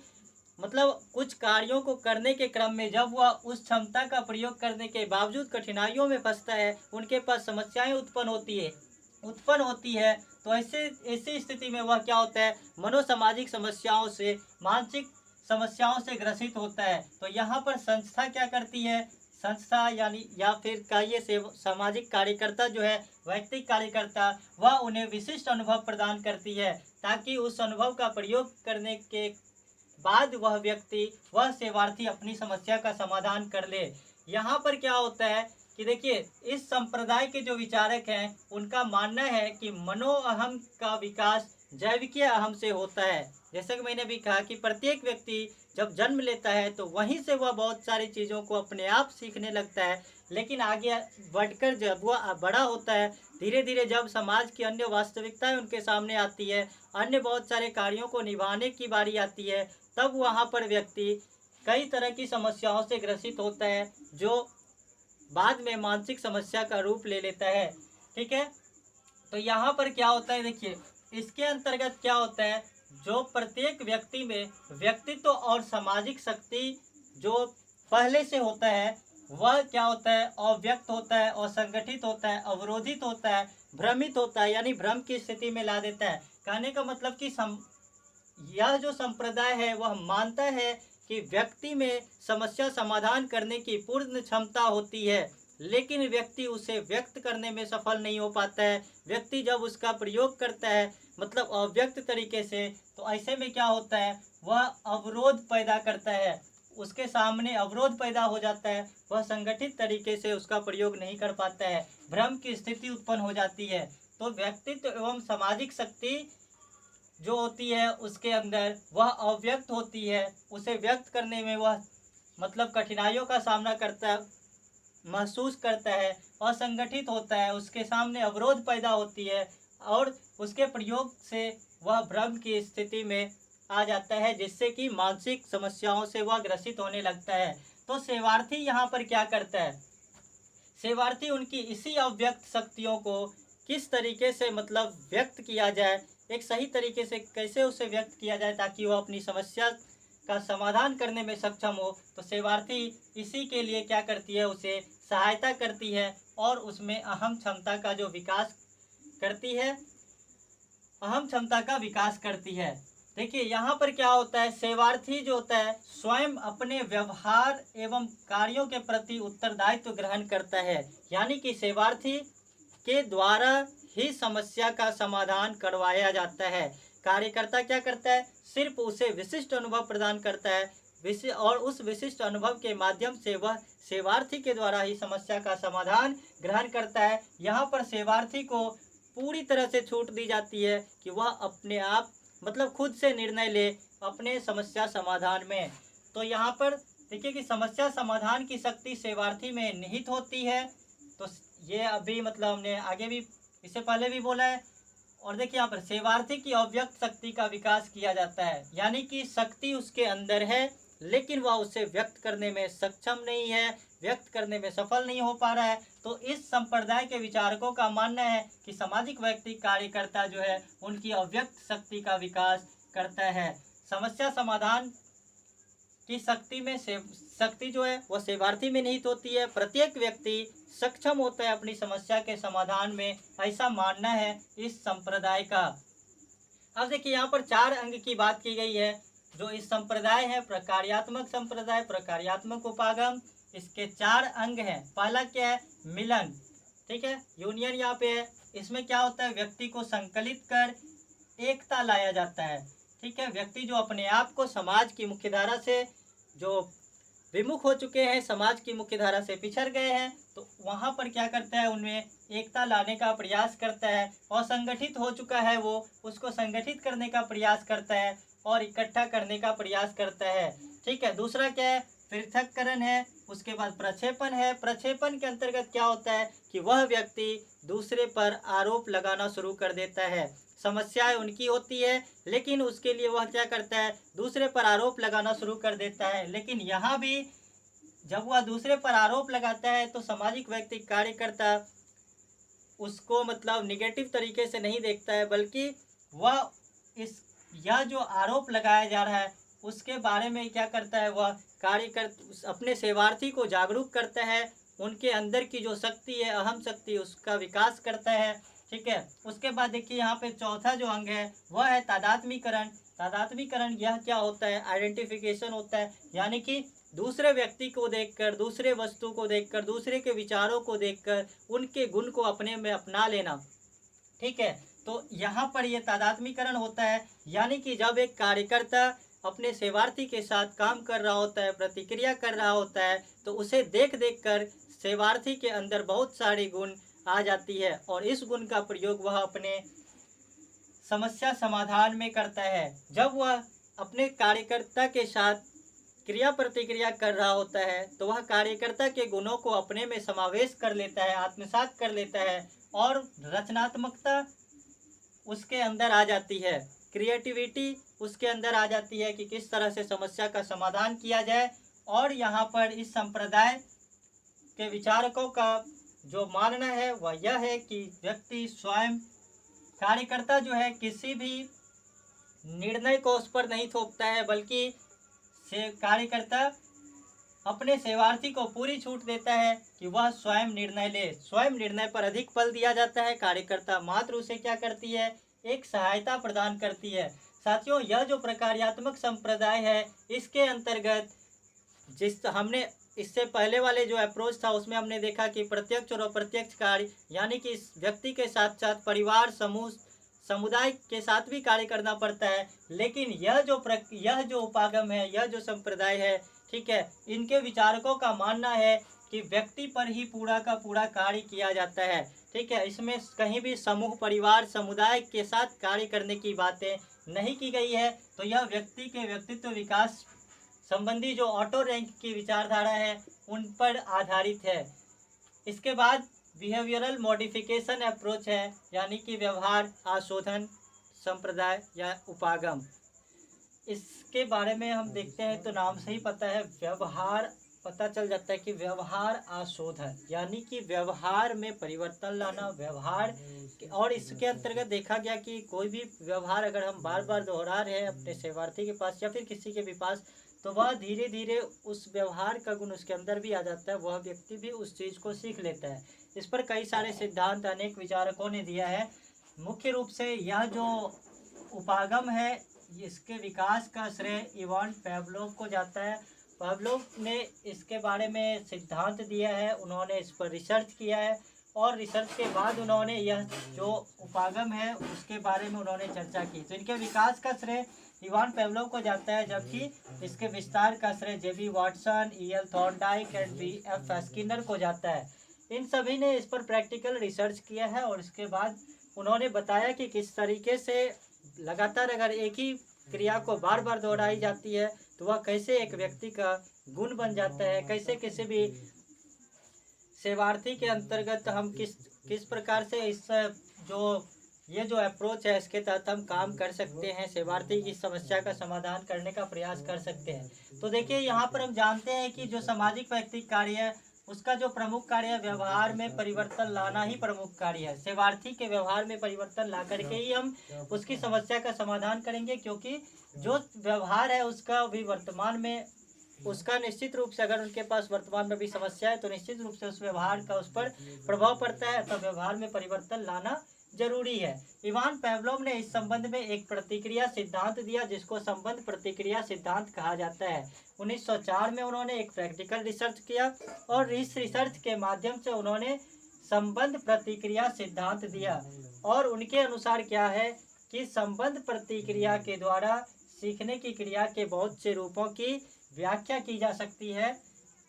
कुछ कार्यों को करने के क्रम में जब वह उस क्षमता का प्रयोग करने के बावजूद कठिनाइयों में फंसता है, उनके पास समस्याएं उत्पन्न होती है, तो ऐसी स्थिति में वह क्या होता है, मनोसामाजिक समस्याओं से, मानसिक समस्याओं से ग्रसित होता है। तो यहाँ पर संस्था क्या करती है, संस्था या फिर कहिए सामाजिक कार्यकर्ता जो है, वैयक्तिक कार्यकर्ता, वह उन्हें विशिष्ट अनुभव प्रदान करती है, ताकि उस अनुभव का प्रयोग करने के बाद वह सेवार्थी अपनी समस्या का समाधान कर ले। यहाँ पर क्या होता है कि देखिए इस संप्रदाय के जो विचारक हैं उनका मानना है कि मनोअहम का विकास जैविकीय अहम से होता है। जैसा कि मैंने भी कहा कि प्रत्येक व्यक्ति जब जन्म लेता है तो वहीं से वह बहुत सारी चीज़ों को अपने आप सीखने लगता है, लेकिन आगे बढ़कर जब वह बड़ा होता है, धीरे धीरे जब समाज की अन्य वास्तविकताएं उनके सामने आती है, अन्य बहुत सारे कार्यों को निभाने की बारी आती है, तब वहाँ पर व्यक्ति कई तरह की समस्याओं से ग्रसित होता है, जो बाद में मानसिक समस्या का रूप ले लेता है। ठीक है, तो यहाँ पर क्या होता है, देखिए इसके अंतर्गत क्या होता है, जो प्रत्येक व्यक्ति में व्यक्तित्व और सामाजिक शक्ति जो पहले से होता है वह क्या होता है, अव्यक्त होता है, असंगठित होता है, अवरोधित होता है, भ्रमित होता है, यानी भ्रम की स्थिति में ला देता है। कहने का मतलब कि यह जो संप्रदाय है वह मानता है कि व्यक्ति में समस्या समाधान करने की पूर्ण क्षमता होती है, लेकिन व्यक्ति उसे व्यक्त करने में सफल नहीं हो पाता है। व्यक्ति जब उसका प्रयोग करता है अव्यक्त तरीके से, तो ऐसे में क्या होता है, वह अवरोध पैदा करता है, उसके सामने अवरोध पैदा हो जाता है, वह संगठित तरीके से उसका प्रयोग नहीं कर पाता है, भ्रम की स्थिति उत्पन्न हो जाती है। तो व्यक्तित्व एवं सामाजिक शक्ति जो होती है उसके अंदर वह अव्यक्त होती है, उसे व्यक्त करने में वह कठिनाइयों का सामना महसूस करता है, असंगठित होता है, उसके सामने अवरोध पैदा होती है और उसके प्रयोग से वह भ्रम की स्थिति में आ जाता है, जिससे कि मानसिक समस्याओं से वह ग्रसित होने लगता है। तो सेवार्थी यहाँ पर क्या करता है, सेवार्थी उनकी इसी अव्यक्त शक्तियों को किस तरीके से व्यक्त किया जाए, एक सही तरीके से कैसे उसे व्यक्त किया जाए ताकि वह अपनी समस्या का समाधान करने में सक्षम हो, तो सेवार्थी इसी के लिए क्या करती है, उसे सहायता करती है और उसमें अहम क्षमता का विकास करती है। देखिए यहाँ पर क्या होता है, सेवार्थी जो होता है स्वयं अपने व्यवहार एवं कार्यों के प्रति उत्तरदायित्व ग्रहण करता है, यानी कि सेवार्थी के द्वारा ही समस्या का समाधान करवाया जाता है। कार्यकर्ता क्या करता है, सिर्फ उसे विशिष्ट अनुभव प्रदान करता है और उस विशिष्ट अनुभव के माध्यम से वह सेवार्थी के द्वारा ही समस्या का समाधान ग्रहण करता है। यहाँ पर सेवार्थी को पूरी तरह से छूट दी जाती है कि वह अपने आप खुद से निर्णय ले अपने समस्या समाधान में। तो यहाँ पर देखिए कि समस्या समाधान की शक्ति सेवार्थी में निहित होती है। तो ये अभी हमने आगे भी इससे पहले भी बोला है। और देखिए यहाँ पर सेवार्थी की अव्यक्त शक्ति का विकास किया जाता है, यानी कि शक्ति उसके अंदर है लेकिन वह उसे व्यक्त करने में सक्षम नहीं है, व्यक्त करने में सफल नहीं हो पा रहा है। तो इस संप्रदाय के विचारकों का मानना है कि सामाजिक व्यक्ति कार्यकर्ता जो है उनकी अव्यक्त शक्ति का विकास करता है। समस्या समाधान की शक्ति जो है वह सेवार्थी में निहित होती है। प्रत्येक व्यक्ति सक्षम होता है अपनी समस्या के समाधान में, ऐसा मानना है इस संप्रदाय का। अब देखिए यहाँ पर 4 अंग की बात की गई है। जो इस संप्रदाय है प्रकार्यात्मक संप्रदाय, प्रकार्यात्मक उपागम, इसके 4 अंग हैं। पहला क्या है? मिलन, ठीक है, यूनियन यहाँ पे है। इसमें क्या होता है? व्यक्ति को संकलित कर एकता लाया जाता है, ठीक है। व्यक्ति जो अपने आप को समाज की मुख्यधारा से जो विमुख हो चुके हैं, समाज की मुख्यधारा से पिछड़ गए हैं, तो वहाँ पर क्या करता है? उनमें एकता लाने का प्रयास करता है। और संगठित हो चुका है वो, उसको संगठित करने का प्रयास करता है और इकट्ठा करने का प्रयास करता है, ठीक है। दूसरा क्या है? पृथक्करण है। उसके बाद प्रक्षेपण है। प्रक्षेपण के अंतर्गत क्या होता है कि वह व्यक्ति दूसरे पर आरोप लगाना शुरू कर देता है। समस्याएं उनकी होती है, लेकिन उसके लिए वह क्या करता है? दूसरे पर आरोप लगाना शुरू कर देता है। लेकिन यहाँ भी जब वह दूसरे पर आरोप लगाता है तो सामाजिक व्यक्ति कार्यकर्ता उसको मतलब निगेटिव तरीके से नहीं देखता है, बल्कि वह यह जो आरोप लगाया जा रहा है उसके बारे में क्या करता है? वह कार्यकर्ता अपने सेवार्थी को जागरूक करता है, उनके अंदर की जो शक्ति है, अहम शक्ति, उसका विकास करता है, ठीक है। उसके बाद देखिए यहाँ पे चौथा जो अंग है वह है तादात्मीकरण। तादात्मीकरण यह क्या होता है? आइडेंटिफिकेशन होता है, यानी कि दूसरे व्यक्ति को देखकर, दूसरे वस्तु को देखकर, दूसरे के विचारों को देखकर उनके गुण को अपने में अपना लेना, ठीक है। तो यहाँ पर यह तादात्मीकरण होता है, यानी कि जब एक कार्यकर्ता अपने सेवार्थी के साथ काम कर रहा होता है, प्रतिक्रिया कर रहा होता है, तो उसे देख देख कर सेवार्थी के अंदर बहुत सारे गुण आ जाती है और इस गुण का प्रयोग वह अपने समस्या समाधान में करता है। जब वह अपने कार्यकर्ता के साथ क्रिया प्रतिक्रिया कर रहा होता है तो वह कार्यकर्ता के गुणों को अपने में समावेश कर लेता है, आत्मसात कर लेता है और रचनात्मकता उसके अंदर आ जाती है, क्रिएटिविटी उसके अंदर आ जाती है कि किस तरह से समस्या का समाधान किया जाए। और यहाँ पर इस संप्रदाय के विचारकों का जो मानना है वह यह है कि व्यक्ति स्वयं, कार्यकर्ता जो है किसी भी निर्णय को उस पर नहीं थोपता है, बल्कि कार्यकर्ता अपने सेवार्थी को पूरी छूट देता है कि वह स्वयं निर्णय ले। स्वयं निर्णय पर अधिक बल दिया जाता है। कार्यकर्ता मात्र उसे क्या करती है? एक सहायता प्रदान करती है। साथियों, यह जो प्रकार्यात्मक संप्रदाय है इसके अंतर्गत हमने इससे पहले वाले जो अप्रोच था उसमें हमने देखा कि प्रत्यक्ष और अप्रत्यक्ष कार्य, यानी कि इस व्यक्ति के साथ साथ परिवार, समूह, समुदाय के साथ भी कार्य करना पड़ता है। लेकिन यह जो उपागम है, यह जो संप्रदाय है, ठीक है, इनके विचारकों का मानना है कि व्यक्ति पर ही पूरा का पूरा कार्य किया जाता है, ठीक है। इसमें कहीं भी समूह, परिवार, समुदाय के साथ कार्य करने की बातें नहीं की गई है। तो यह व्यक्ति के व्यक्तित्व विकास संबंधी जो ऑटो रैंक की विचारधारा है उन पर आधारित है। इसके बाद बिहेवियरल मॉडिफिकेशन अप्रोच है, यानी कि व्यवहार आशोधन संप्रदाय या उपागम। इसके बारे में हम देखते हैं तो नाम से ही पता है, व्यवहार पता चल जाता है कि व्यवहार आशोधन, यानी कि व्यवहार में परिवर्तन लाना, व्यवहार। और इसके अंतर्गत देखा गया कि कोई भी व्यवहार अगर हम बार बार दोहरा रहे हैं अपने सेवार्थी के पास या फिर किसी के भी पास, तो वह धीरे धीरे उस व्यवहार का गुण उसके अंदर भी आ जाता है, वह व्यक्ति भी उस चीज़ को सीख लेता है। इस पर कई सारे सिद्धांत अनेक विचारकों ने दिया है। मुख्य रूप से यह जो उपागम है इसके विकास का श्रेय इवान पावलोव को जाता है। पावलोव ने इसके बारे में सिद्धांत दिया है, उन्होंने इस पर रिसर्च किया है और रिसर्च के बाद उन्होंने यह जो उपागम है उसके बारे में उन्होंने चर्चा की। तो इनके विकास का श्रेय इवान पावलोव को जाता है, जबकि इसके विस्तार का श्रेय JB Watson, EL Thorndike and BF Skinner को जाता है। इन सभी ने इस पर प्रैक्टिकल रिसर्च किया है और इसके बाद उन्होंने बताया कि किस तरीके से लगातार अगर एक ही क्रिया को बार बार दोहराई जाती है तो वह कैसे एक व्यक्ति का गुण बन जाता है, कैसे किसी भी सेवार्थी के अंतर्गत हम किस प्रकार से इस जो ये जो अप्रोच है इसके तहत हम काम कर सकते हैं, सेवार्थी की समस्या का समाधान करने का प्रयास कर सकते हैं। तो देखिए यहाँ पर हम जानते हैं कि जो सामाजिक व्यक्तिक कार्य है उसका जो प्रमुख कार्य है व्यवहार में परिवर्तन लाना ही प्रमुख कार्य है। सेवार्थी के व्यवहार में परिवर्तन ला करके ही हम उसकी समस्या का समाधान करेंगे, क्योंकि जो व्यवहार है उसका भी वर्तमान में उसका निश्चित रूप से अगर उनके पास वर्तमान में भी समस्या है तो निश्चित रूप से उस व्यवहार का उस पर प्रभाव पड़ता है, तो व्यवहार में परिवर्तन लाना जरूरी है। इवान पेवलोव ने इस संबंध में एक प्रतिक्रिया सिद्धांत दिया जिसको संबंध प्रतिक्रिया सिद्धांत कहा जाता है। 1904 में उन्होंने एक प्रैक्टिकल रिसर्च किया और इस रिसर्च के माध्यम से उन्होंने संबंध प्रतिक्रिया सिद्धांत दिया। और उनके अनुसार क्या है कि संबंध प्रतिक्रिया के द्वारा सीखने की क्रिया के बहुत से रूपों की व्याख्या की जा सकती है।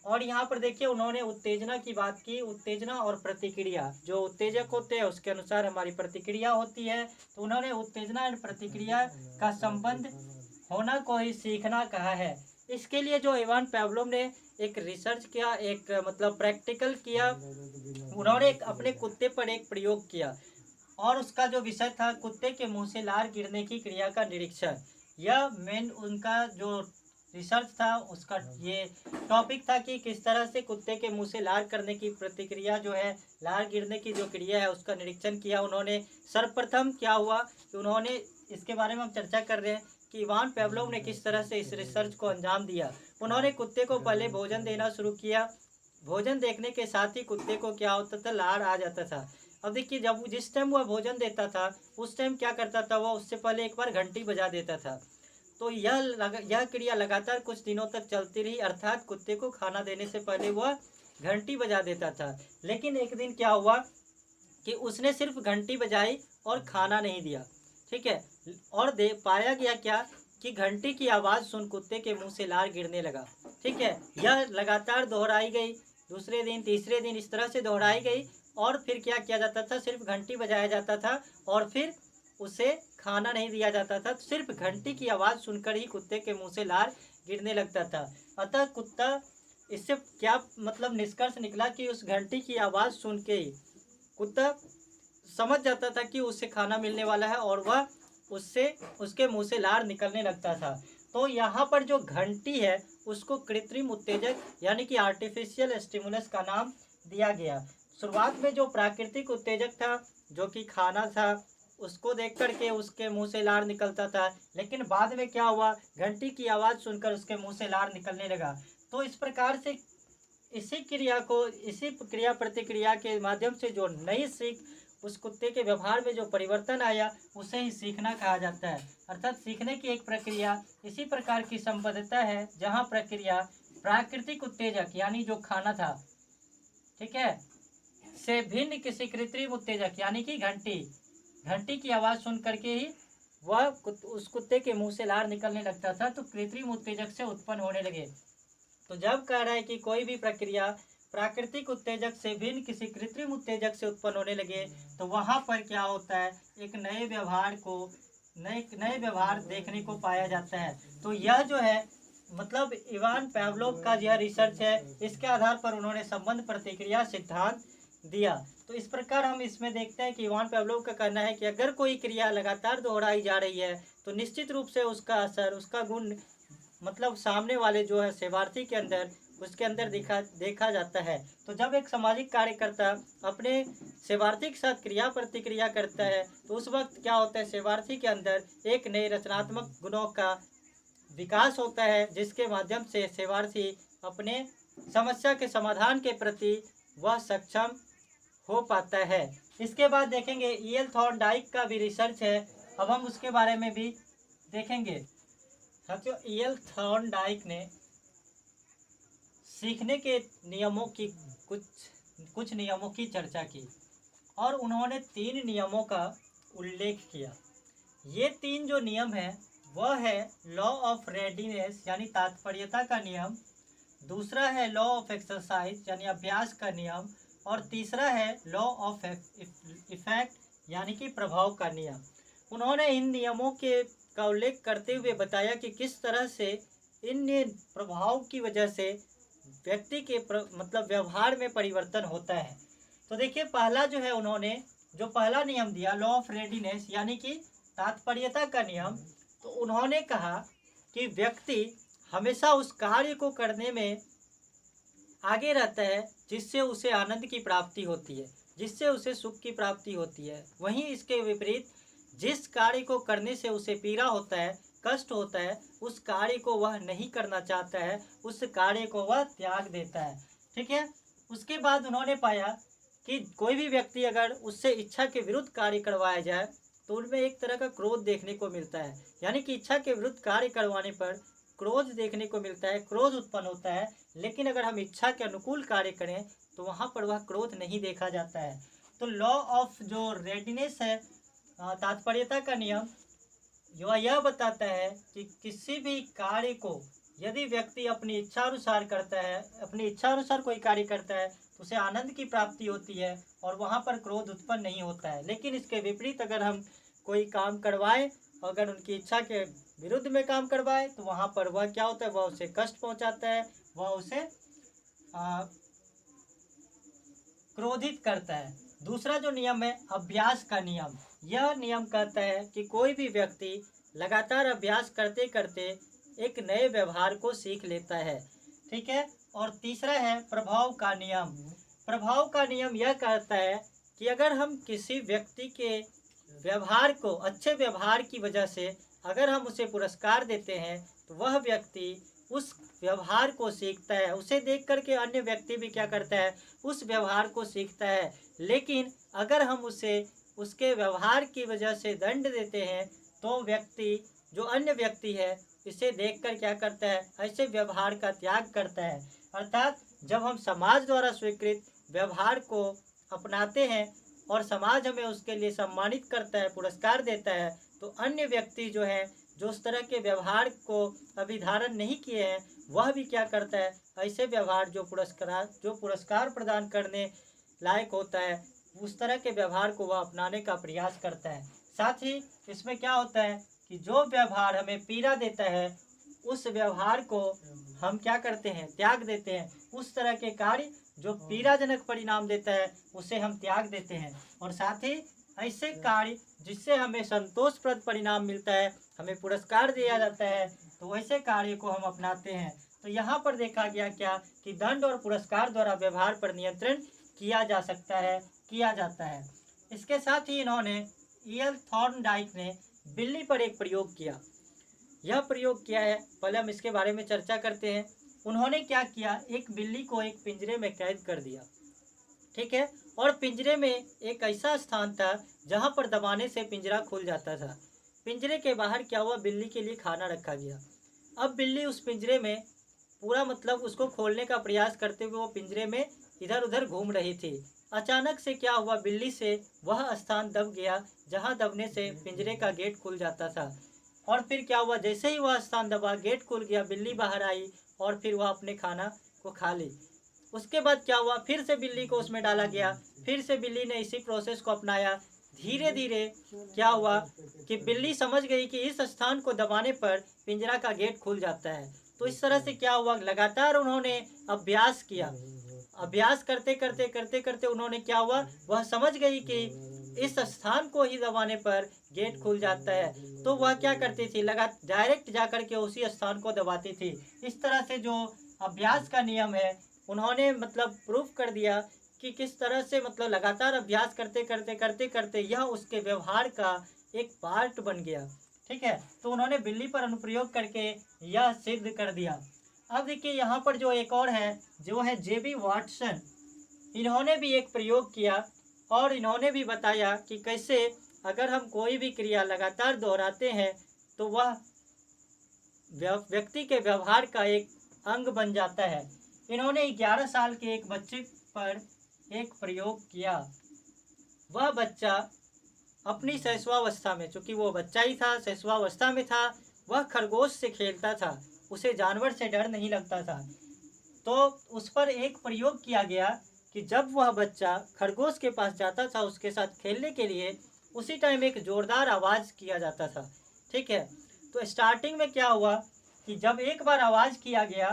और यहाँ पर देखिए उन्होंने उत्तेजना की बात की। उत्तेजना और प्रतिक्रिया, जो उत्तेजक होते हैं उसके अनुसार हमारी प्रतिक्रिया होती है, तो उन्होंने उत्तेजना और प्रतिक्रिया का संबंध होना को ही सीखना कहा है। इसके लिए जो इवान पेवलोव ने एक रिसर्च किया, एक मतलब प्रैक्टिकल किया, उन्होंने एक अपने कुत्ते पर एक प्रयोग किया और उसका जो विषय था कुत्ते के मुंह से लार गिरने की क्रिया का निरीक्षण। यह मेन उनका जो रिसर्च था उसका ये टॉपिक था कि किस तरह से कुत्ते के मुंह से लार करने की प्रतिक्रिया जो है, लार गिरने की जो क्रिया है उसका निरीक्षण किया उन्होंने। सर्वप्रथम क्या हुआ कि उन्होंने, इसके बारे में हम चर्चा कर रहे हैं कि इवान पेवलोव ने किस तरह से इस रिसर्च को अंजाम दिया। उन्होंने कुत्ते को पहले भोजन देना शुरू किया। भोजन देखने के साथ ही कुत्ते को क्या होता था, लार आ जाता था। अब देखिए जब जिस टाइम वह भोजन देता था उस टाइम क्या करता था, वह उससे पहले एक बार घंटी बजा देता था। तो यह क्रिया लगातार कुछ दिनों तक चलती रही, अर्थात कुत्ते को खाना देने से पहले वह घंटी बजा देता था। लेकिन एक दिन क्या हुआ कि उसने सिर्फ घंटी बजाई और खाना नहीं दिया, ठीक है। और पाया गया क्या कि घंटी की आवाज़ सुन कुत्ते के मुंह से लार गिरने लगा, ठीक है। यह लगातार दोहराई गई, दूसरे दिन तीसरे दिन इस तरह से दोहराई गई। और फिर क्या किया जाता था, सिर्फ घंटी बजाया जाता था और फिर उसे खाना नहीं दिया जाता था। सिर्फ घंटी की आवाज़ सुनकर ही कुत्ते के मुंह से लार गिरने लगता था। अतः कुत्ता, इससे क्या मतलब निष्कर्ष निकला कि उस घंटी की आवाज़ सुन के ही कुत्ता समझ जाता था कि उससे खाना मिलने वाला है और वह उससे उसके मुंह से लार निकलने लगता था। तो यहाँ पर जो घंटी है उसको कृत्रिम उत्तेजक यानी कि आर्टिफिशियल स्टिमुलस का नाम दिया गया। शुरुआत में जो प्राकृतिक उत्तेजक था जो कि खाना था, उसको देख करके उसके मुंह से लार निकलता था, लेकिन बाद में क्या हुआ, घंटी की आवाज़ सुनकर उसके मुंह से लार निकलने लगा। तो इस प्रकार से इसी क्रिया प्रतिक्रिया के माध्यम से जो नई सीख उस कुत्ते के व्यवहार में जो परिवर्तन आया उसे ही सीखना कहा जाता है। अर्थात सीखने की एक प्रक्रिया इसी प्रकार की संबद्धता है जहाँ प्रक्रिया प्राकृतिक उत्तेजक यानी जो खाना था, ठीक है, से भिन्न किसी कृत्रिम उत्तेजक यानी कि घंटी की आवाज़ सुन करके ही वह उस कुत्ते के मुंह से लार निकलने लगता था, तो कृत्रिम उत्तेजक से उत्पन्न होने लगे। तो जब कह रहा है कि कोई भी प्रक्रिया प्राकृतिक उत्तेजक से भिन्न किसी कृत्रिम उत्तेजक से उत्पन्न होने लगे, तो वहाँ पर क्या होता है, एक नए व्यवहार देखने को पाया जाता है। तो यह जो है मतलब इवान पेवलोव का यह रिसर्च है, इसके आधार पर उन्होंने संबंध प्रतिक्रिया सिद्धांत दिया। तो इस प्रकार हम इसमें देखते हैं कि इवान पेवलोव का कहना है कि अगर कोई क्रिया लगातार दोहराई जा रही है तो निश्चित रूप से उसका असर, उसका गुण मतलब सामने वाले जो है सेवार्थी के अंदर, उसके अंदर देखा जाता है। तो जब एक सामाजिक कार्यकर्ता अपने सेवार्थी के साथ क्रिया प्रतिक्रिया करता है तो उस वक्त क्या होता है, सेवार्थी के अंदर एक नए रचनात्मक गुणों का विकास होता है, जिसके माध्यम से सेवार्थी अपने समस्या के समाधान के प्रति वह सक्षम हो पाता है। इसके बाद देखेंगे ईएल थॉर्नडाइक का भी रिसर्च है, अब हम उसके बारे में भी देखेंगे। साथियों, ईएल थॉर्नडाइक ने सीखने के नियमों की कुछ नियमों की चर्चा की और उन्होंने 3 नियमों का उल्लेख किया। ये 3 जो नियम है वह है लॉ ऑफ रेडीनेस यानी तात्पर्यता का नियम, दूसरा है लॉ ऑफ एक्सरसाइज यानी अभ्यास का नियम, और तीसरा है लॉ ऑफ इफेक्ट यानी कि प्रभाव का नियम। उन्होंने इन नियमों का उल्लेख करते हुए बताया कि किस तरह से इन प्रभाव की वजह से व्यक्ति के मतलब व्यवहार में परिवर्तन होता है। तो देखिए पहला जो है उन्होंने जो पहला नियम दिया लॉ ऑफ रेडीनेस यानी कि तात्पर्यता का नियम, तो उन्होंने कहा कि व्यक्ति हमेशा उस कार्य को करने में आगे रहता है जिससे उसे आनंद की प्राप्ति होती है, जिससे उसे सुख की प्राप्ति होती है। वहीं इसके विपरीत जिस कार्य को करने से उसे पीड़ा होता है, कष्ट होता है, उस कार्य को वह नहीं करना चाहता है, उस कार्य को वह त्याग देता है। ठीक है। उसके बाद उन्होंने पाया कि कोई भी व्यक्ति अगर उससे इच्छा के विरुद्ध कार्य करवाया जाए तो उनमें एक तरह का क्रोध देखने को मिलता है, यानी कि इच्छा के विरुद्ध कार्य करवाने पर क्रोध देखने को मिलता है, क्रोध उत्पन्न होता है। लेकिन अगर हम इच्छा के अनुकूल कार्य करें तो वहाँ पर वह क्रोध नहीं देखा जाता है। तो लॉ ऑफ जो रेडीनेस है, तात्पर्यता का नियम, जो यह बताता है कि किसी भी कार्य को यदि व्यक्ति अपनी इच्छा अनुसार करता है, अपनी इच्छा अनुसार कोई कार्य करता है तो उसे आनंद की प्राप्ति होती है और वहाँ पर क्रोध उत्पन्न नहीं होता है। लेकिन इसके विपरीत अगर हम कोई काम करवाएं, अगर उनकी इच्छा के विरुद्ध में काम करवाए तो वहाँ पर वह क्या होता है, वह उसे कष्ट पहुँचाता है, वह उसे क्रोधित करता है। दूसरा जो नियम है अभ्यास का नियम, यह नियम कहता है कि कोई भी व्यक्ति लगातार अभ्यास करते करते एक नए व्यवहार को सीख लेता है। ठीक है। और तीसरा है प्रभाव का नियम। प्रभाव का नियम यह कहता है कि अगर हम किसी व्यक्ति के व्यवहार को, अच्छे व्यवहार की वजह से अगर हम उसे पुरस्कार देते हैं तो वह व्यक्ति उस व्यवहार को सीखता है, उसे देख करके अन्य व्यक्ति भी क्या करता है, उस व्यवहार को सीखता है। लेकिन अगर हम उसे उसके व्यवहार की वजह से दंड देते हैं तो व्यक्ति, जो अन्य व्यक्ति है, इसे देखकर क्या करता है, ऐसे व्यवहार का त्याग करता है। अर्थात जब हम समाज द्वारा स्वीकृत व्यवहार को अपनाते हैं और समाज हमें उसके लिए सम्मानित करता है, पुरस्कार देता है, तो अन्य व्यक्ति जो है, जो उस तरह के व्यवहार को अभी धारण नहीं किए हैं, वह भी क्या करता है, ऐसे व्यवहार जो पुरस्कार प्रदान करने लायक होता है, उस तरह के व्यवहार को वह अपनाने का प्रयास करता है। साथ ही इसमें क्या होता है कि जो व्यवहार हमें पीड़ा देता है उस व्यवहार को हम क्या करते हैं, त्याग देते हैं। उस तरह के कार्य जो पीड़ाजनक परिणाम देता है उसे हम त्याग देते हैं। और साथ ही ऐसे कार्य जिससे हमें संतोषप्रद परिणाम मिलता है, हमें पुरस्कार दिया जाता है, तो वैसे कार्य को हम अपनाते हैं। तो यहाँ पर देखा गया क्या कि दंड और पुरस्कार द्वारा व्यवहार पर नियंत्रण किया जा सकता है, किया जाता है। इसके साथ ही इन्होंने ईएल थॉर्नडाइक ने बिल्ली पर एक प्रयोग किया। यह प्रयोग किया है, पहले हम इसके बारे में चर्चा करते हैं। उन्होंने क्या किया, एक बिल्ली को एक पिंजरे में कैद कर दिया। ठीक है। और पिंजरे में एक ऐसा स्थान था जहां पर दबाने से पिंजरा खुल जाता था। पिंजरे के बाहर क्या हुआ, बिल्ली के लिए खाना रखा गया। अब बिल्ली उस पिंजरे में पूरा मतलब उसको खोलने का प्रयास करते हुए वो पिंजरे में इधर उधर घूम रही थी। अचानक से क्या हुआ, बिल्ली से वह स्थान दब गया जहां दबने से पिंजरे का गेट खुल जाता था। और फिर क्या हुआ, जैसे ही वह स्थान दबा, गेट खुल गया, बिल्ली बाहर आई और फिर वह अपने खाना को खा ली। उसके बाद क्या हुआ, फिर से बिल्ली को उसमें डाला गया, फिर से बिल्ली ने इसी प्रोसेस को अपनाया। धीरे धीरे क्या हुआ कि बिल्ली समझ गई कि इस स्थान को दबाने पर पिंजरा का गेट खुल जाता है। तो इस तरह से क्या हुआ, लगातार उन्होंने अभ्यास किया। अभ्यास करते करते करते करते उन्होंने क्या हुआ, वह समझ गई कि इस स्थान को ही दबाने पर गेट खुल जाता है। तो वह क्या करती थी, डायरेक्ट जाकर के उसी स्थान को दबाती थी। इस तरह से जो अभ्यास का नियम है उन्होंने मतलब प्रूफ कर दिया कि किस तरह से मतलब लगातार अभ्यास करते करते करते करते यह उसके व्यवहार का एक पार्ट बन गया। ठीक है। तो उन्होंने बिल्ली पर अनुप्रयोग करके यह सिद्ध कर दिया। अब देखिए यहाँ पर जो एक और है, जो है जेबी वाटसन। इन्होंने भी एक प्रयोग किया और इन्होंने भी बताया कि कैसे अगर हम कोई भी क्रिया लगातार दोहराते हैं तो वह व्यक्ति के व्यवहार का एक अंग बन जाता है। इन्होंने 11 साल के एक बच्चे पर एक प्रयोग किया। वह बच्चा अपनी शैशवावस्था में, चूंकि वो बच्चा ही था, शैशवावस्था में था, वह खरगोश से खेलता था, उसे जानवर से डर नहीं लगता था। तो उस पर एक प्रयोग किया गया कि जब वह बच्चा खरगोश के पास जाता था उसके साथ खेलने के लिए, उसी टाइम एक जोरदार आवाज़ किया जाता था। ठीक है। तो स्टार्टिंग में क्या हुआ कि जब एक बार आवाज़ किया गया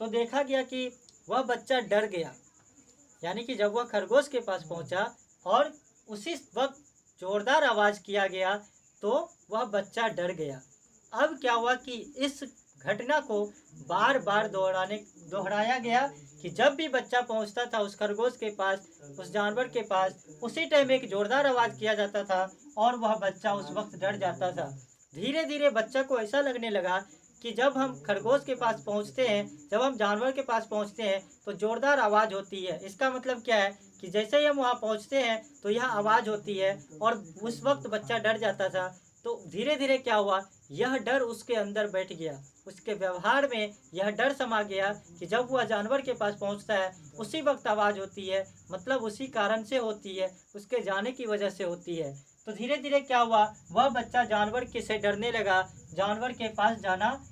तो देखा गया कि वह बच्चा डर गया, यानी कि जब वह खरगोश के पास पहुंचा और उसी वक्त जोरदार आवाज़ किया गया तो वह बच्चा डर गया। अब क्या हुआ कि इस घटना को बार बार दोहराया गया कि जब भी बच्चा पहुंचता था उस खरगोश के पास, उस जानवर के पास, उसी टाइम एक जोरदार आवाज़ किया जाता था और वह बच्चा उस वक्त डर जाता था। धीरे धीरे बच्चा को ऐसा लगने लगा कि जब हम खरगोश के पास पहुंचते हैं, जब हम जानवर के पास पहुंचते हैं तो ज़ोरदार आवाज़ होती है। इसका मतलब क्या है कि जैसे ही हम वहाँ पहुंचते हैं तो यह आवाज़ होती है और उस वक्त बच्चा डर जाता था। तो धीरे धीरे क्या हुआ, यह डर उसके अंदर बैठ गया, उसके व्यवहार में यह डर समा गया कि जब वह जानवर के पास पहुंचता है उसी वक्त आवाज़ होती है, मतलब उसी कारण से होती है, उसके जाने की वजह से होती है। तो धीरे धीरे क्या हुआ, वह बच्चा जानवर के से डरने लगा, जानवर के पास जाना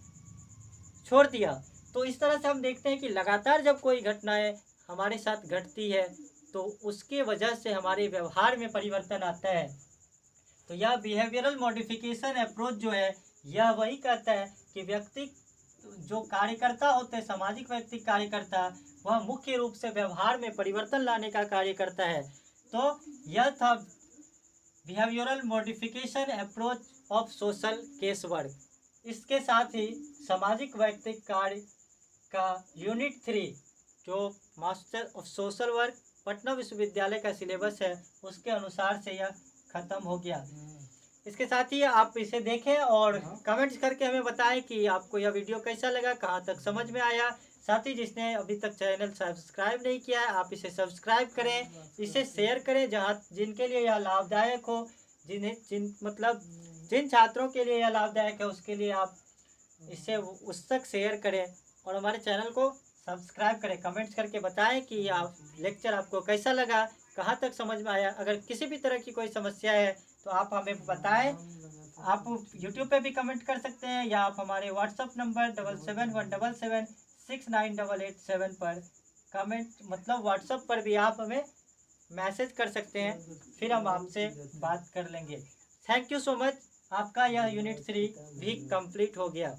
छोड़ दिया। तो इस तरह से हम देखते हैं कि लगातार जब कोई घटनाएं हमारे साथ घटती है तो उसके वजह से हमारे व्यवहार में परिवर्तन आता है। तो यह बिहेवियरल मॉडिफिकेशन अप्रोच जो है यह वही कहता है कि व्यक्ति जो कार्यकर्ता होते हैं, सामाजिक व्यक्ति कार्यकर्ता, वह मुख्य रूप से व्यवहार में परिवर्तन लाने का कार्य करता है। तो यह था behavioural modification approach of social case work. इसके साथ ही सामाजिक व्यक्तिक कार्य का यूनिट 3 जो master of social work Patna विश्वविद्यालय का सिलेबस है उसके अनुसार से यह खत्म हो गया। इसके साथ ही आप इसे देखें और कमेंट्स करके हमें बताएं कि आपको यह वीडियो कैसा लगा, कहाँ तक समझ में आया। साथ ही जिसने अभी तक चैनल सब्सक्राइब नहीं किया है आप इसे सब्सक्राइब करें, इसे शेयर करें जहाँ जिनके लिए यह लाभदायक हो, जिन छात्रों के लिए यह लाभदायक है उसके लिए आप इसे उस तक शेयर करें और हमारे चैनल को सब्सक्राइब करें। कमेंट्स करके बताएं कि आप लेक्चर आपको कैसा लगा, कहाँ तक समझ में आया। अगर किसी भी तरह की कोई समस्या है तो आप हमें बताएं। आप यूट्यूब पे भी कमेंट कर सकते हैं या आप हमारे व्हाट्सअप नंबर 7717769887 पर कमेंट व्हाट्सअप पर भी आप हमें मैसेज कर सकते हैं, फिर हम आपसे बात कर लेंगे। Thank you so much. आपका यह यूनिट 3 भी कंप्लीट हो गया।